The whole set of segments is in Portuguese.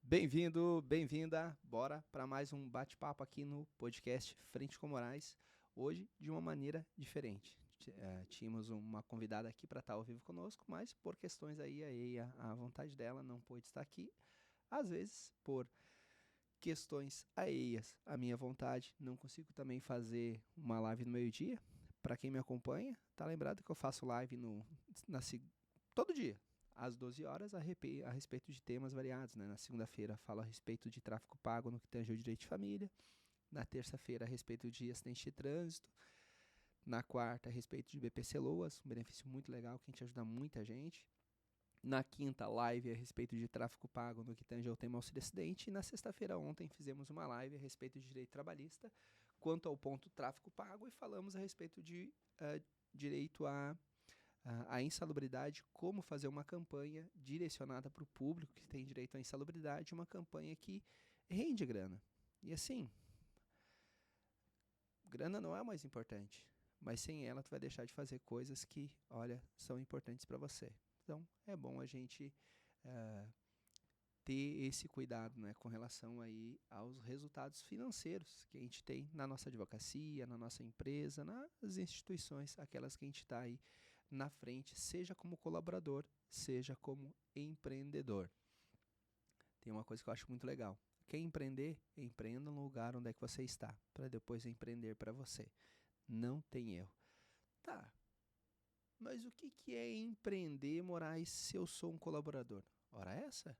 Bem-vindo, bem-vinda. Bora para mais um bate-papo aqui no podcast Frente com Moraes. Hoje de uma maneira diferente. Tínhamos uma convidada aqui para estar ao vivo conosco, mas por questões aí à vontade dela não pôde estar aqui. Às vezes, por questões alheias à minha vontade, não consigo também fazer uma live no meio-dia. Para quem me acompanha, tá lembrado que eu faço live todo dia, às 12 horas, a respeito de temas variados. Né? Na segunda-feira falo a respeito de tráfego pago no que tange ao direito de família. Na terça-feira a respeito de acidente de trânsito. Na quarta a respeito de BPC Loas, um benefício muito legal que a gente ajuda muita gente. Na quinta, live a respeito de tráfego pago no que tange ao tema auxílio acidente. E na sexta-feira, ontem, fizemos uma live a respeito de direito trabalhista, quanto ao ponto tráfego pago, e falamos a respeito de direito à insalubridade, como fazer uma campanha direcionada para o público que tem direito à insalubridade, uma campanha que rende grana. E assim, grana não é o mais importante, mas sem ela tu vai deixar de fazer coisas que, olha, são importantes para você. Então, é bom a gente ter esse cuidado, né, com relação aí aos resultados financeiros que a gente tem na nossa advocacia, na nossa empresa, nas instituições, aquelas que a gente está aí na frente, seja como colaborador, seja como empreendedor. Tem uma coisa que eu acho muito legal. Quer empreender? Empreenda no lugar onde é que você está, para depois empreender para você. Não tem erro. Tá, mas o que é empreender, Moraes, se eu sou um colaborador? Ora essa?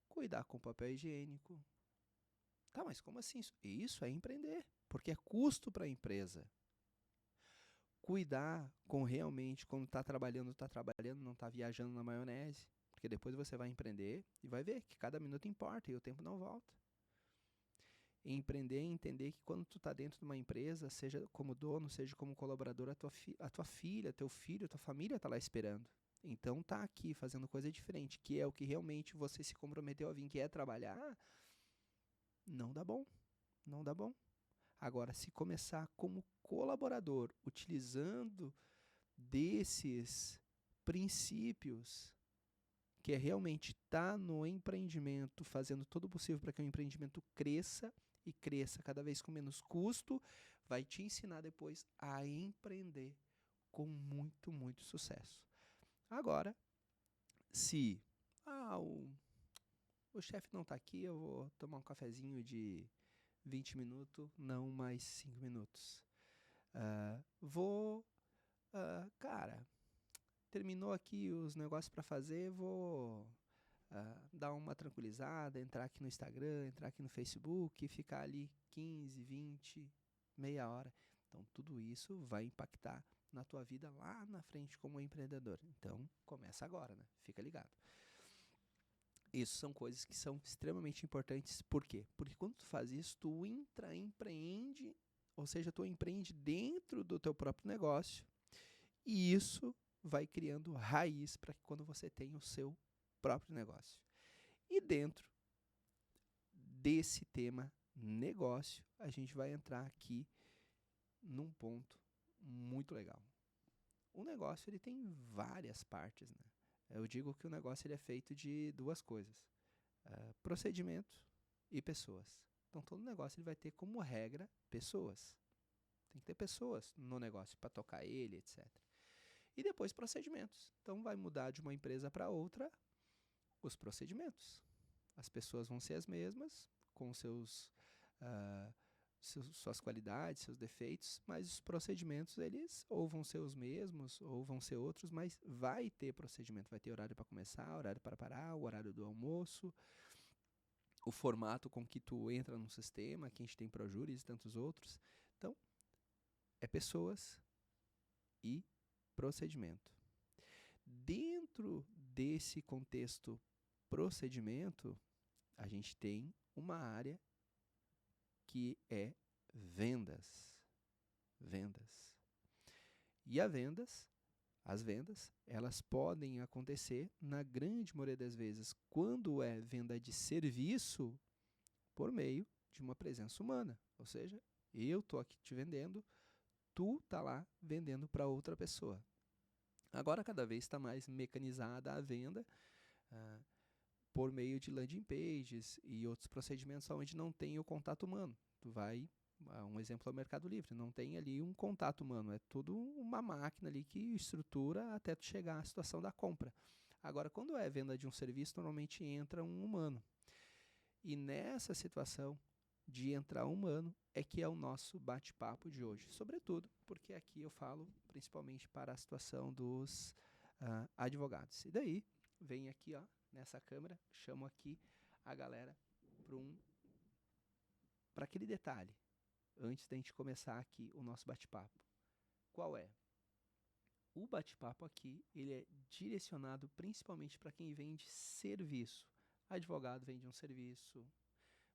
Cuidar com papel higiênico. Tá, mas como assim isso? Isso é empreender, porque é custo para a empresa. Cuidar com realmente, quando está trabalhando, não está viajando na maionese. Porque depois você vai empreender e vai ver que cada minuto importa e o tempo não volta. Empreender é entender que quando tu está dentro de uma empresa, seja como dono, seja como colaborador, a tua filha, teu filho, tua família está lá esperando. Então tá aqui fazendo coisa diferente, que é o que realmente você se comprometeu a vir, que é trabalhar, não dá bom. Não dá bom. Agora, se começar como colaborador, utilizando desses princípios, que é realmente estar no empreendimento, fazendo todo o possível para que o empreendimento cresça e cresça cada vez com menos custo, vai te ensinar depois a empreender com muito, muito sucesso. Agora, se o chefe não está aqui, eu vou tomar um cafezinho de 20 minutos, não mais 5 minutos. Cara, terminou aqui os negócios para fazer, vou dar uma tranquilizada, entrar aqui no Instagram, entrar aqui no Facebook, ficar ali 15, 20, meia hora. Então, tudo isso vai impactar na tua vida lá na frente como empreendedor. Então, começa agora, né? Fica ligado. Isso são coisas que são extremamente importantes. Por quê? Porque quando tu faz isso, tu empreende, ou seja, tu empreende dentro do teu próprio negócio, e isso vai criando raiz para que quando você tenha o seu próprio negócio. E dentro desse tema negócio, a gente vai entrar aqui num ponto muito legal. O negócio ele tem várias partes, né? Eu digo que o negócio ele é feito de duas coisas: procedimento e pessoas. Então todo negócio ele vai ter como regra pessoas. Tem que ter pessoas no negócio para tocar ele, etc. E depois procedimentos. Então vai mudar de uma empresa para outra os procedimentos. As pessoas vão ser as mesmas, com suas qualidades, seus defeitos, mas os procedimentos eles ou vão ser os mesmos ou vão ser outros, mas vai ter procedimento, vai ter horário para começar, horário para parar, o horário do almoço, o formato com que tu entra no sistema, que a gente tem ProJuris e tantos outros. Então, é pessoas e procedimento. Dentro desse contexto procedimento, a gente tem uma área que é vendas. Vendas. E as vendas, elas podem acontecer, na grande maioria das vezes, quando é venda de serviço, por meio de uma presença humana. Ou seja, eu estou aqui te vendendo, tu está lá vendendo para outra pessoa. Agora, cada vez está mais mecanizada a venda. por meio de landing pages e outros procedimentos onde não tem o contato humano. Tu vai, um exemplo é o Mercado Livre, não tem ali um contato humano, é tudo uma máquina ali que estrutura até tu chegar à situação da compra. Agora, quando é venda de um serviço, normalmente entra um humano. E nessa situação de entrar um humano é que é o nosso bate-papo de hoje. Sobretudo porque aqui eu falo principalmente para a situação dos advogados. E daí, vem aqui, ó, nessa câmera, chamo aqui a galera para aquele detalhe, antes da gente começar aqui o nosso bate-papo. Qual é? O bate-papo aqui, ele é direcionado principalmente para quem vende serviço. Advogado vende um serviço,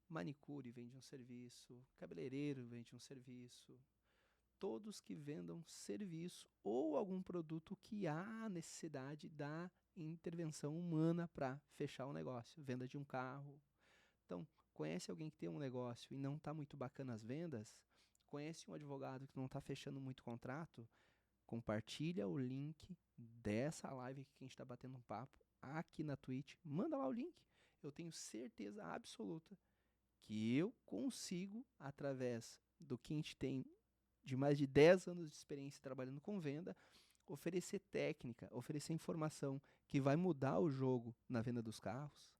manicure vende um serviço, cabeleireiro vende um serviço. Todos que vendam serviço ou algum produto que há necessidade da intervenção humana para fechar o negócio. Venda de um carro. Então, conhece alguém que tem um negócio e não está muito bacana as vendas? Conhece um advogado que não está fechando muito contrato? Compartilha o link dessa live que a gente está batendo um papo aqui na Twitch. Manda lá o link. Eu tenho certeza absoluta que eu consigo, através do que a gente tem de mais de 10 anos de experiência trabalhando com venda, oferecer técnica, oferecer informação que vai mudar o jogo na venda dos carros,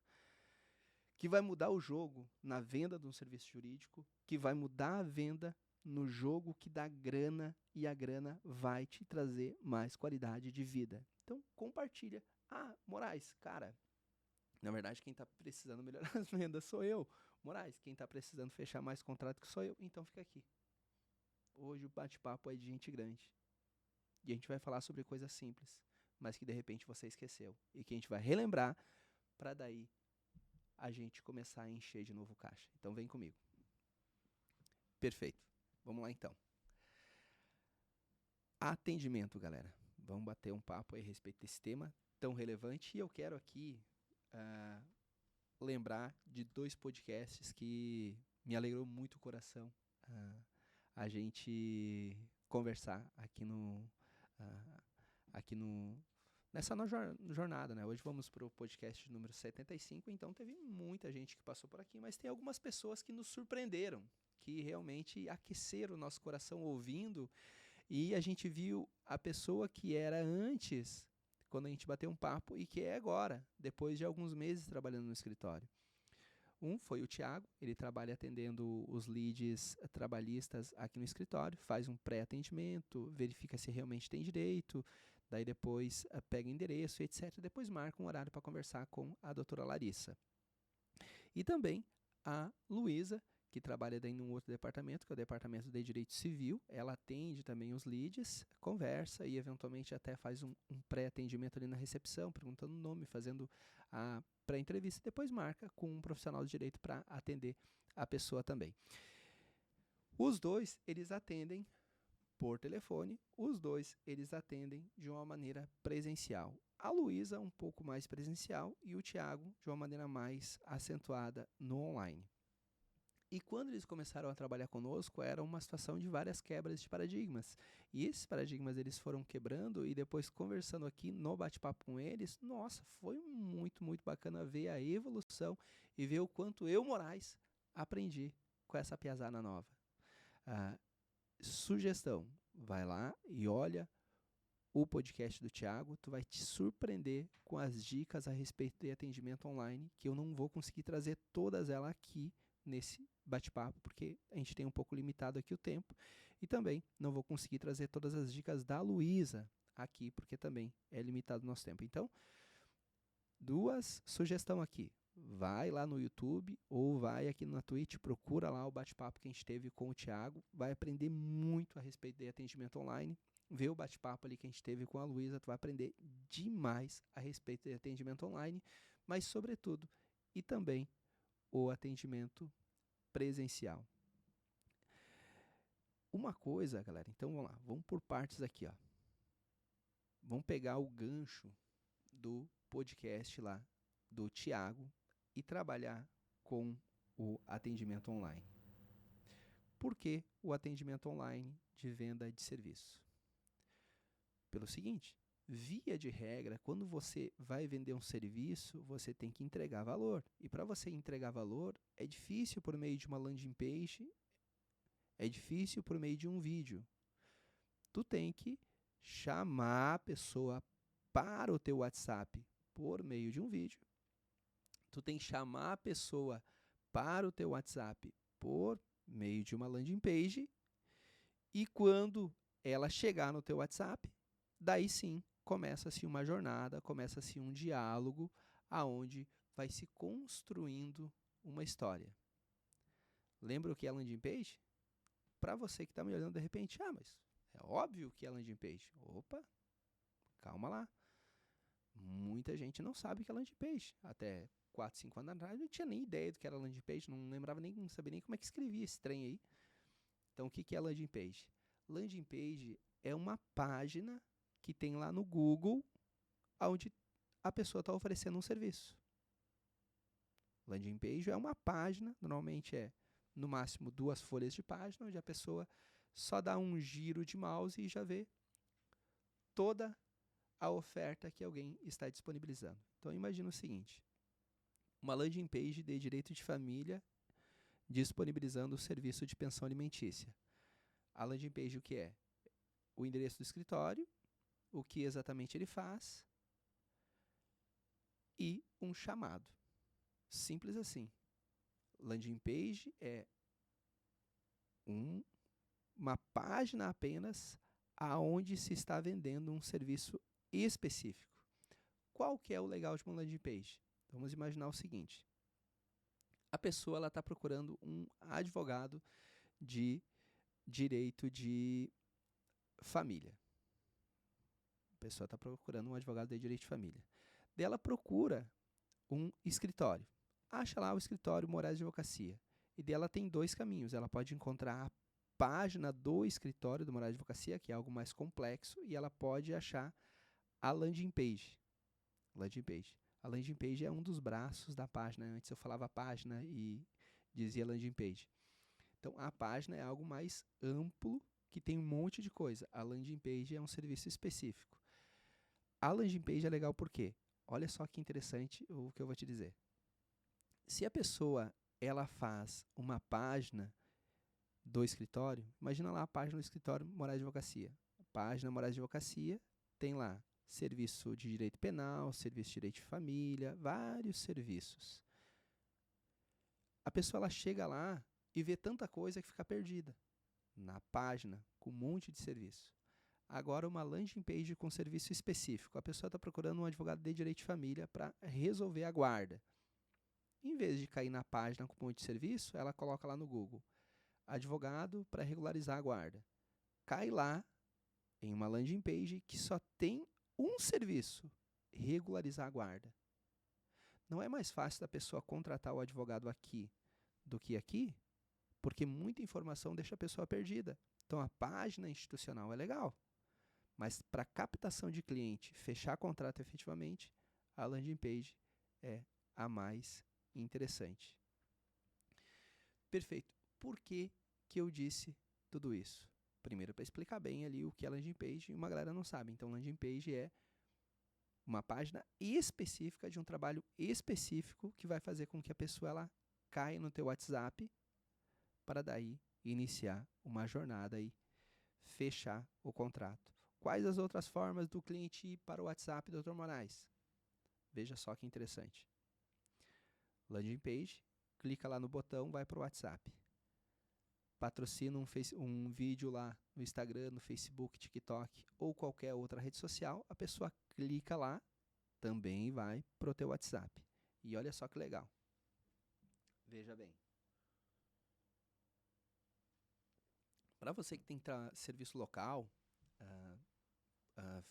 que vai mudar o jogo na venda de um serviço jurídico, que vai mudar a venda no jogo que dá grana e a grana vai te trazer mais qualidade de vida. Então, compartilha. Ah, Moraes, cara, na verdade quem está precisando melhorar as vendas sou eu. Moraes, quem está precisando fechar mais contrato que sou eu, então fica aqui. Hoje o bate-papo é de gente grande. E a gente vai falar sobre coisas simples, mas que de repente você esqueceu. E que a gente vai relembrar para daí a gente começar a encher de novo o caixa. Então vem comigo. Perfeito. Vamos lá então. Atendimento, galera. Vamos bater um papo aí a respeito desse tema tão relevante. E eu quero aqui lembrar de 2 podcasts que me alegrou muito o coração a gente conversar nessa jornada, né? Hoje vamos para o podcast número 75, então teve muita gente que passou por aqui, mas tem algumas pessoas que nos surpreenderam, que realmente aqueceram o nosso coração ouvindo, e a gente viu a pessoa que era antes, quando a gente bateu um papo, e que é agora, depois de alguns meses trabalhando no escritório. Um foi o Thiago, ele trabalha atendendo os leads trabalhistas aqui no escritório, faz um pré-atendimento, verifica se realmente tem direito, daí depois pega o endereço, etc. Depois marca um horário para conversar com a doutora Larissa. E também a Luísa, que trabalha daí num outro departamento, que é o departamento de Direito Civil. Ela atende também os leads, conversa e eventualmente até faz um pré-atendimento ali na recepção, perguntando o nome, fazendo a pré-entrevista, e depois marca com um profissional de direito para atender a pessoa também. Os dois, eles atendem por telefone, os dois, eles atendem de uma maneira presencial. A Luísa um pouco mais presencial e o Thiago de uma maneira mais acentuada no online. E quando eles começaram a trabalhar conosco, era uma situação de várias quebras de paradigmas. E esses paradigmas eles foram quebrando, e depois conversando aqui no bate-papo com eles, nossa, foi muito, muito bacana ver a evolução e ver o quanto eu, Moraes, aprendi com essa piazada nova. Sugestão, vai lá e olha o podcast do Thiago, tu vai te surpreender com as dicas a respeito de atendimento online, que eu não vou conseguir trazer todas elas aqui nesse bate-papo, porque a gente tem um pouco limitado aqui o tempo, e também não vou conseguir trazer todas as dicas da Luísa aqui, porque também é limitado o nosso tempo. Então, 2 sugestões aqui. Vai lá no YouTube ou vai aqui na Twitch, procura lá o bate-papo que a gente teve com o Thiago, vai aprender muito a respeito de atendimento online. Vê o bate-papo ali que a gente teve com a Luísa, tu vai aprender demais a respeito de atendimento online, mas sobretudo, e também o atendimento presencial. Uma coisa, galera, então vamos lá, vamos por partes aqui, ó. Vamos pegar o gancho do podcast lá do Thiago e trabalhar com o atendimento online. Por que o atendimento online de venda de serviço? Pelo seguinte, via de regra, quando você vai vender um serviço, você tem que entregar valor. E para você entregar valor, é difícil por meio de uma landing page, é difícil por meio de um vídeo. Tu tem que chamar a pessoa para o teu WhatsApp por meio de um vídeo. Tu tem que chamar a pessoa para o teu WhatsApp por meio de uma landing page. E quando ela chegar no teu WhatsApp, daí sim começa-se uma jornada, começa-se um diálogo aonde vai se construindo uma história. Lembra o que é landing page? Para você que está me olhando de repente, mas é óbvio que é landing page. Opa, calma lá. Muita gente não sabe o que é landing page. Até 4, 5 anos atrás, eu não tinha nem ideia do que era landing page, não lembrava nem, não sabia nem como é que escrevia esse trem aí. Então, o que é landing page? Landing page é uma página que tem lá no Google, onde a pessoa está oferecendo um serviço. Landing page é uma página, normalmente é no máximo 2 folhas de página, onde a pessoa só dá um giro de mouse e já vê toda a oferta que alguém está disponibilizando. Então, imagina o seguinte, uma landing page de direito de família disponibilizando o serviço de pensão alimentícia. A landing page o que é? O endereço do escritório, o que exatamente ele faz e um chamado. Simples assim. Landing page é uma página apenas aonde se está vendendo um serviço específico. Qual que é o legal de uma landing page? Vamos imaginar o seguinte. A pessoa está procurando um advogado de direito de família. A pessoa está procurando um advogado de direito de família. Dela procura um escritório. Acha lá o escritório Moraes Advocacia. E dela tem 2 caminhos. Ela pode encontrar a página do escritório do Moraes Advocacia, que é algo mais complexo, e ela pode achar a landing page. A landing page é um dos braços da página. Antes eu falava página e dizia landing page. Então, a página é algo mais amplo, que tem um monte de coisa. A landing page é um serviço específico. A landing page é legal por quê? Olha só que interessante o que eu vou te dizer. Se a pessoa ela faz uma página do escritório, imagina lá a página do escritório Moraes Advocacia. A página Moraes Advocacia tem lá serviço de direito penal, serviço de direito de família, vários serviços. A pessoa ela chega lá e vê tanta coisa que fica perdida na página com um monte de serviço. Agora, uma landing page com serviço específico. A pessoa está procurando um advogado de direito de família para resolver a guarda. Em vez de cair na página com um monte de serviço, ela coloca lá no Google, advogado para regularizar a guarda. Cai lá em uma landing page que só tem um serviço, regularizar a guarda. Não é mais fácil da pessoa contratar o advogado aqui do que aqui? Porque muita informação deixa a pessoa perdida. Então, a página institucional é legal. Mas para captação de cliente, fechar contrato efetivamente, a landing page é a mais interessante. Perfeito. Por que eu disse tudo isso? Primeiro, para explicar bem ali o que é landing page, e uma galera não sabe. Então, landing page é uma página específica de um trabalho específico que vai fazer com que a pessoa ela caia no teu WhatsApp para daí iniciar uma jornada e fechar o contrato. Quais as outras formas do cliente ir para o WhatsApp, Dr. Moraes? Veja só que interessante. Landing page, clica lá no botão, vai para o WhatsApp. Patrocina um vídeo lá no Instagram, no Facebook, TikTok ou qualquer outra rede social, a pessoa clica lá, também vai para o teu WhatsApp. E olha só que legal. Veja bem. Para você que tem serviço local,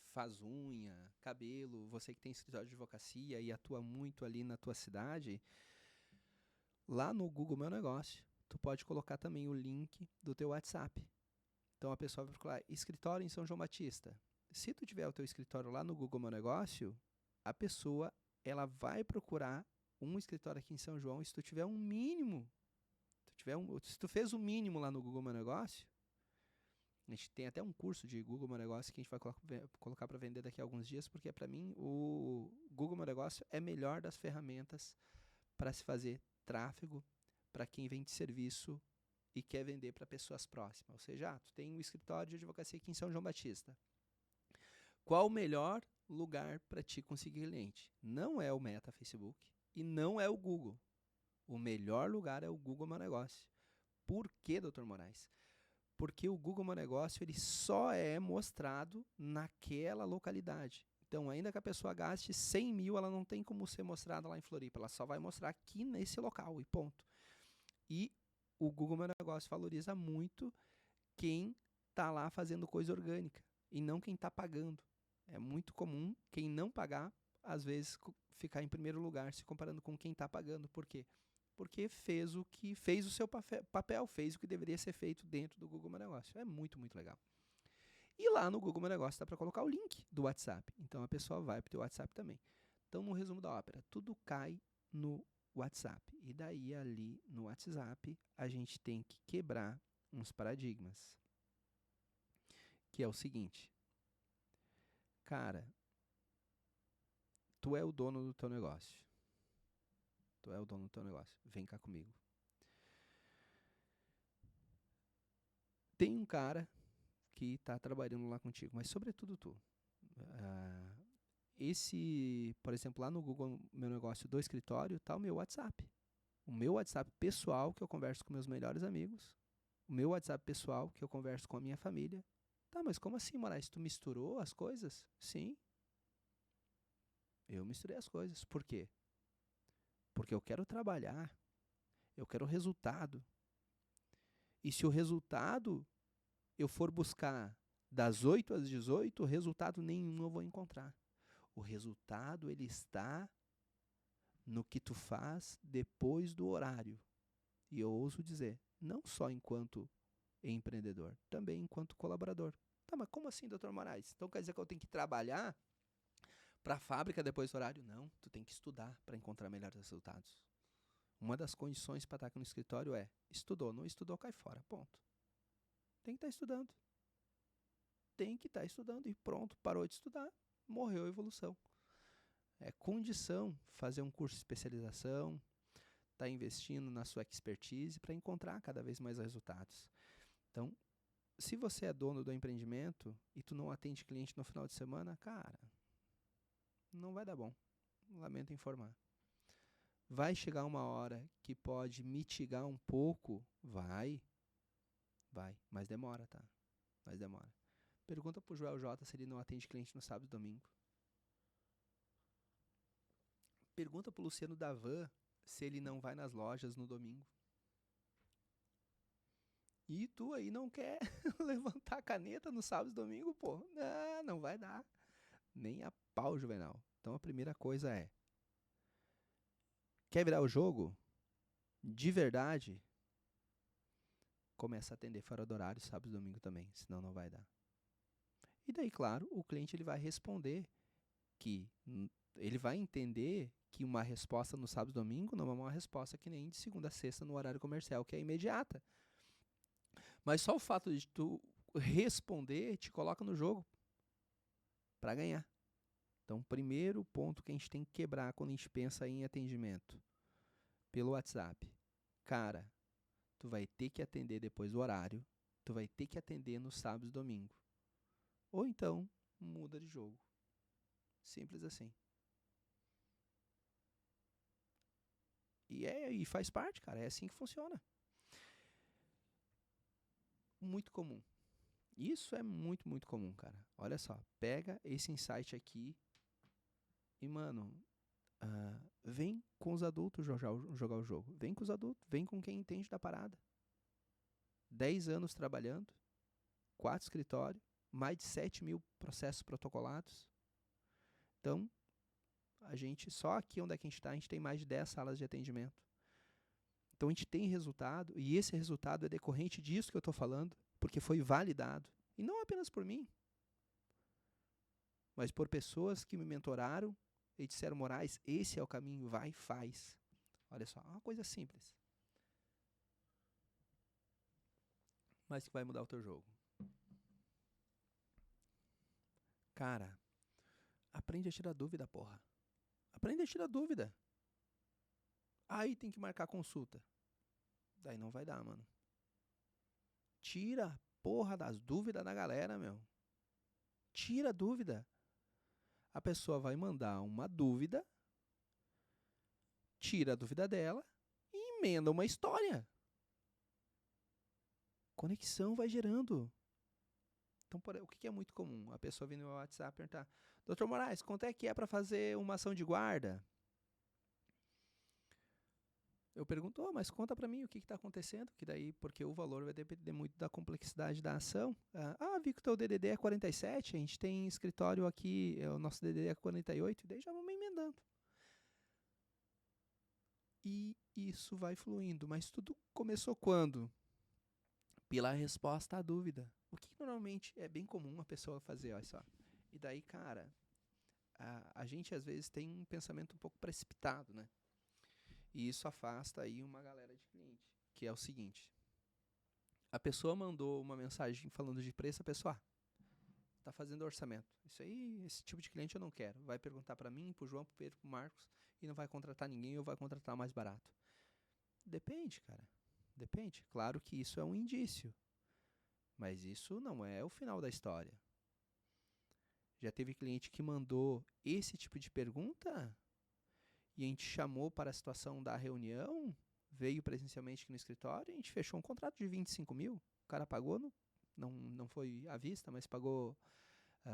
faz unha, cabelo, você que tem escritório de advocacia e atua muito ali na tua cidade, lá no Google Meu Negócio, tu pode colocar também o link do teu WhatsApp. Então a pessoa vai procurar escritório em São João Batista. Se tu tiver o teu escritório lá no Google Meu Negócio, a pessoa ela vai procurar um escritório aqui em São João. E se tu tiver um mínimo, se tu fez o mínimo lá no Google Meu Negócio, A gente tem até um curso de Google Meu Negócio que a gente vai colocar para vender daqui a alguns dias, porque para mim o Google Meu Negócio é a melhor das ferramentas para se fazer tráfego para quem vende serviço e quer vender para pessoas próximas. Ou seja, tu tem um escritório de advocacia aqui em São João Batista. Qual o melhor lugar para te conseguir cliente? Não é o Meta Facebook e não é o Google. O melhor lugar é o Google Meu Negócio. Por quê, Dr. Moraes? Porque o Google Meu Negócio ele só é mostrado naquela localidade. Então, ainda que a pessoa gaste 100 mil, ela não tem como ser mostrada lá em Floripa. Ela só vai mostrar aqui nesse local e ponto. E o Google Meu Negócio valoriza muito quem está lá fazendo coisa orgânica e não quem está pagando. É muito comum quem não pagar, às vezes, ficar em primeiro lugar se comparando com quem está pagando. Por quê? Porque fez o seu papel, fez o que deveria ser feito dentro do Google Meu Negócio. É muito, muito legal. E lá no Google Meu Negócio dá para colocar o link do WhatsApp. Então a pessoa vai para o teu WhatsApp também. Então, no resumo da ópera, tudo cai no WhatsApp. E daí ali no WhatsApp a gente tem que quebrar uns paradigmas. Que é o seguinte. Cara, tu é o dono do teu negócio. Tu é o dono do teu negócio. Vem cá comigo. Tem um cara que está trabalhando lá contigo, mas sobretudo tu. Por exemplo, lá no Google Meu Negócio do escritório, tá o meu WhatsApp. O meu WhatsApp pessoal, que eu converso com meus melhores amigos. O meu WhatsApp pessoal, que eu converso com a minha família. Tá, mas como assim, Moraes? Tu misturou as coisas? Sim. Eu misturei as coisas. Por quê? Porque eu quero trabalhar. Eu quero resultado. E se o resultado eu for buscar das 8 às 18, resultado nenhum eu vou encontrar. O resultado ele está no que tu faz depois do horário. E eu ouso dizer, não só enquanto empreendedor, também enquanto colaborador. Tá, mas como assim, Dr. Moraes? Então quer dizer que eu tenho que trabalhar para a fábrica depois do horário? Não, tu tem que estudar para encontrar melhores resultados. Uma das condições para estar aqui no escritório é, estudou, não estudou, cai fora, ponto. Tem que estar estudando. Tem que estar estudando e pronto, parou de estudar, morreu a evolução. É condição fazer um curso de especialização, estar investindo na sua expertise para encontrar cada vez mais resultados. Então, se você é dono do empreendimento e tu não atende cliente no final de semana, cara, não vai dar bom. Lamento informar. Vai chegar uma hora que pode mitigar um pouco? Vai, mas demora, tá? Mas demora. Pergunta pro Joel J se ele não atende cliente no sábado e domingo. Pergunta pro Luciano Davan se ele não vai nas lojas no domingo. E tu aí não quer levantar a caneta no sábado e domingo, pô? Não vai dar. Nem a pau, Juvenal. Então a primeira coisa é, quer virar o jogo? De verdade, começa a atender fora do horário, sábado e domingo também, senão não vai dar. E daí, claro, o cliente ele vai responder que ele vai entender que uma resposta no sábado e domingo não é uma resposta que nem de segunda a sexta no horário comercial, que é imediata. Mas só o fato de tu responder te coloca no jogo para ganhar. Então, primeiro ponto que a gente tem que quebrar quando a gente pensa em atendimento pelo WhatsApp. Cara, tu vai ter que atender depois do horário, tu vai ter que atender no sábado e domingo. Ou então, muda de jogo. Simples assim. E faz parte, cara, é assim que funciona. Muito comum. Isso é muito, muito comum, cara. Olha só, pega esse insight aqui e, mano, vem com os adultos jogar o jogo. Vem com os adultos, vem com quem entende da parada. 10 anos trabalhando, 4 escritórios, mais de 7 mil processos protocolados. Então, a gente, só aqui onde é que a gente tem mais de 10 salas de atendimento. Então, a gente tem resultado, e esse resultado é decorrente disso que eu estou falando, porque foi validado. E não apenas por mim, mas por pessoas que me mentoraram e disseram, Moraes, esse é o caminho, vai e faz. Olha só, uma coisa simples, mas que vai mudar o teu jogo. Cara, aprende a tirar dúvida, porra. Aprende a tirar dúvida. Aí tem que marcar consulta. Daí não vai dar, mano. Tira a porra das dúvidas da galera, meu. Tira a dúvida. A pessoa vai mandar uma dúvida, tira a dúvida dela e emenda uma história. Conexão vai gerando. Então, o que é muito comum? A pessoa vem no meu WhatsApp e perguntar: Dr. Moraes, quanto é que é para fazer uma ação de guarda? Eu pergunto: mas conta para mim o que está acontecendo, que daí, porque o valor vai depender muito da complexidade da ação. Vi que o teu DDD é 47, a gente tem escritório aqui, o nosso DDD é 48, daí já vamos emendando. E isso vai fluindo, mas tudo começou quando? Pela resposta à dúvida. O que normalmente é bem comum a pessoa fazer, olha só. E daí, cara, a gente às vezes tem um pensamento um pouco precipitado, né? E isso afasta aí uma galera de cliente, que é o seguinte: a pessoa mandou uma mensagem falando de preço, a pessoa tá fazendo orçamento. Isso aí, esse tipo de cliente eu não quero. Vai perguntar para mim, pro João, pro Pedro, pro Marcos, e não vai contratar ninguém ou vai contratar mais barato. Depende, cara. Depende. Claro que isso é um indício, mas isso não é o final da história. Já teve cliente que mandou esse tipo de pergunta e a gente chamou para a situação da reunião, veio presencialmente aqui no escritório e a gente fechou um contrato de 25 mil. O cara pagou, não foi à vista, mas pagou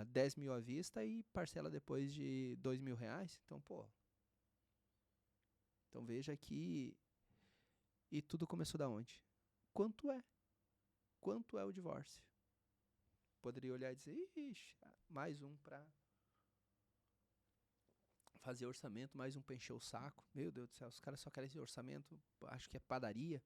10 mil à vista e parcela depois de 2 mil reais. Então, pô. Então veja que. E tudo começou da onde? Quanto é? Quanto é o divórcio? Poderia olhar e dizer: ixi, mais um para fazer orçamento, mais um para encher o saco. Meu Deus do céu, os caras só querem esse orçamento, acho que é padaria.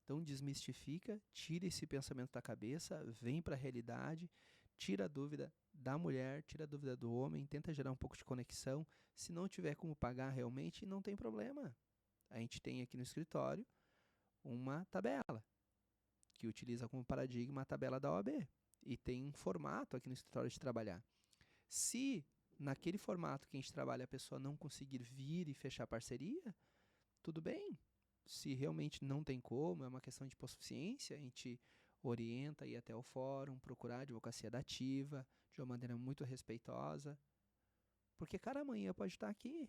Então desmistifica, tira esse pensamento da cabeça, vem para a realidade, tira a dúvida da mulher, tira a dúvida do homem, tenta gerar um pouco de conexão. Se não tiver como pagar realmente, não tem problema. A gente tem aqui no escritório uma tabela que utiliza como paradigma a tabela da OAB. E tem um formato aqui no escritório de trabalhar. Se naquele formato que a gente trabalha a pessoa não conseguir vir e fechar parceria, tudo bem. Se realmente não tem como, é uma questão de hipossuficiência, a gente orienta a ir até o fórum, procurar a advocacia dativa, de uma maneira muito respeitosa. Porque, cara, amanhã pode estar aqui.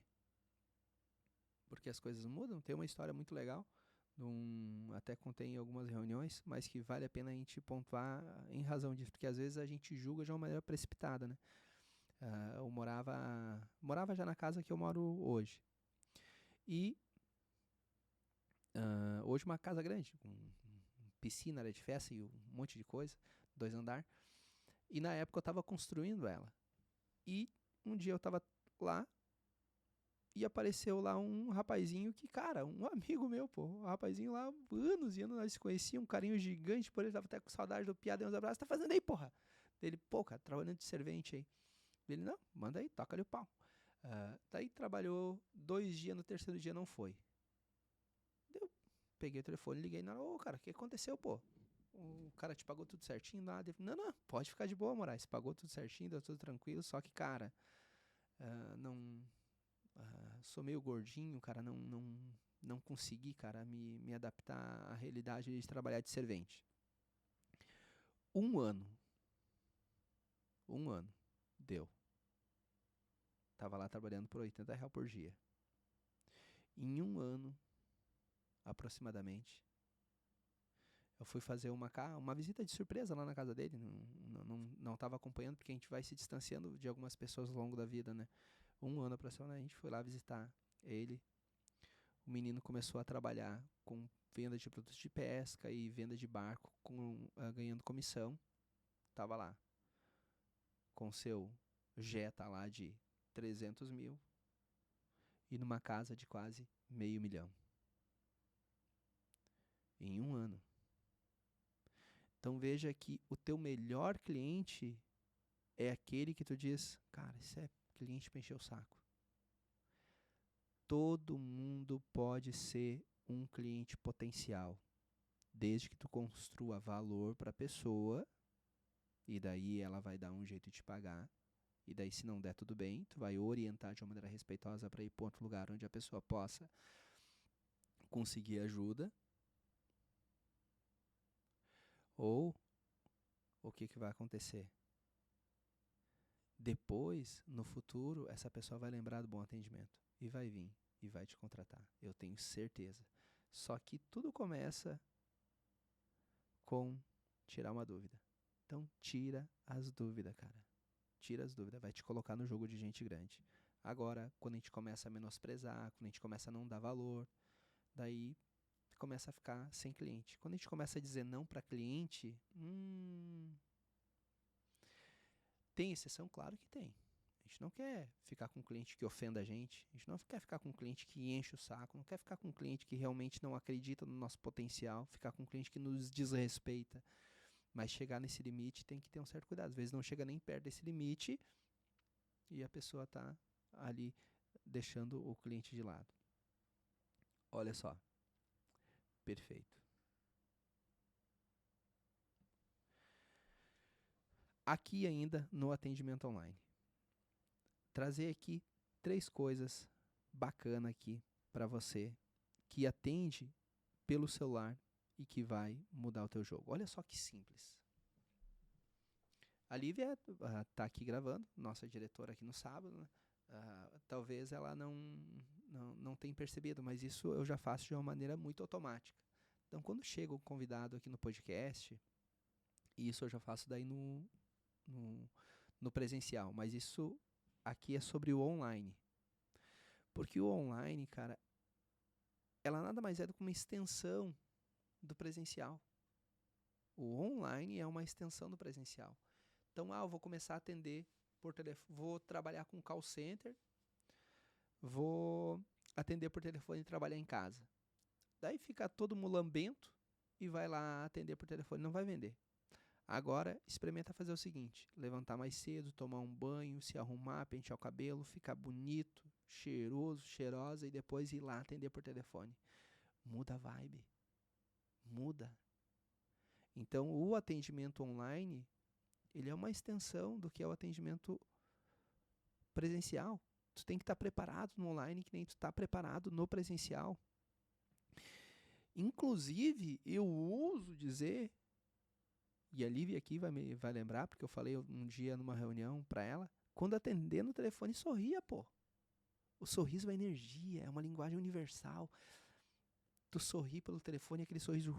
Porque as coisas mudam. Tem uma história muito legal, até contei em algumas reuniões, mas que vale a pena a gente pontuar em razão disso, porque às vezes a gente julga de uma maneira precipitada, né? Eu morava já na casa que eu moro hoje. E hoje uma casa grande, com piscina, área de festa e um monte de coisa, 2 andares. E na época eu estava construindo ela. E um dia eu estava lá e apareceu lá um rapazinho que, cara, um amigo meu, pô. Um rapazinho lá, anos e anos, nós se conhecíamos, um carinho gigante por ele, tava até com saudade do piada e uns abraços. Tá fazendo aí, porra? Ele, pô, cara, trabalhando de servente aí. Ele, não, manda aí, toca ali o pau. Daí trabalhou 2 dias, no terceiro dia não foi. Eu peguei o telefone, liguei na hora: ô, cara, o que aconteceu, pô? O cara te pagou tudo certinho? Nada. Não, pode ficar de boa, Moraes. Pagou tudo certinho, deu tudo tranquilo. Só que, cara, sou meio gordinho, cara, não consegui, cara, me adaptar à realidade de trabalhar de servente. Um ano deu. Tava lá trabalhando por R$80 por dia. Em um ano, aproximadamente, eu fui fazer uma visita de surpresa lá na casa dele. Não tava acompanhando, porque a gente vai se distanciando de algumas pessoas ao longo da vida, né? Um ano aproximadamente, a gente foi lá visitar ele. O menino começou a trabalhar com venda de produtos de pesca e venda de barco, ganhando comissão. Tava lá com seu Jetta lá de 300 mil e numa casa de quase meio milhão. Em um ano. Então veja que o teu melhor cliente é aquele que tu diz: cara, esse é cliente pra encher o saco. Todo mundo pode ser um cliente potencial, desde que tu construa valor para a pessoa, e daí ela vai dar um jeito de te pagar, E daí, se não der tudo bem, tu vai orientar de uma maneira respeitosa para ir para outro lugar onde a pessoa possa conseguir ajuda. Ou o que vai acontecer? Depois, no futuro, essa pessoa vai lembrar do bom atendimento e vai vir e vai te contratar. Eu tenho certeza. Só que tudo começa com tirar uma dúvida. Então, tira as dúvidas, cara. Tira as dúvidas, vai te colocar no jogo de gente grande. Agora, quando a gente começa a menosprezar, quando a gente começa a não dar valor, daí começa a ficar sem cliente. Quando a gente começa a dizer não para cliente, tem exceção? Claro que tem. A gente não quer ficar com um cliente que ofenda a gente não quer ficar com um cliente que enche o saco, não quer ficar com um cliente que realmente não acredita no nosso potencial, ficar com um cliente que nos desrespeita. Mas chegar nesse limite tem que ter um certo cuidado. Às vezes não chega nem perto desse limite e a pessoa está ali deixando o cliente de lado. Olha só. Perfeito. Aqui ainda no atendimento online. Trazer aqui 3 coisas bacanas aqui para você que atende pelo celular e que vai mudar o teu jogo. Olha só que simples. A Lívia tá aqui gravando, nossa diretora aqui no sábado, né? Talvez ela não tenha percebido, mas isso eu já faço de uma maneira muito automática. Então, quando chega um convidado aqui no podcast, isso eu já faço daí no presencial, mas isso aqui é sobre o online. Porque o online, cara, ela nada mais é do que uma extensão do presencial. O online é uma extensão do presencial. Então, eu vou começar a atender por telefone, vou trabalhar com call center, vou atender por telefone e trabalhar em casa. Daí fica todo mulambento e vai lá atender por telefone, não vai vender. Agora, experimenta fazer o seguinte, levantar mais cedo, tomar um banho, se arrumar, pentear o cabelo, ficar bonito, cheiroso, cheirosa e depois ir lá atender por telefone. Muda a vibe. Muda. Então, o atendimento online, ele é uma extensão do que é o atendimento presencial. Tu tem que estar preparado no online que nem tu está preparado no presencial. Inclusive, eu ouso dizer, e a Lívia aqui vai lembrar, porque eu falei um dia numa reunião para ela, quando atender no telefone, sorria, pô. O sorriso é energia, é uma linguagem universal. Tu sorri pelo telefone, aquele sorriso...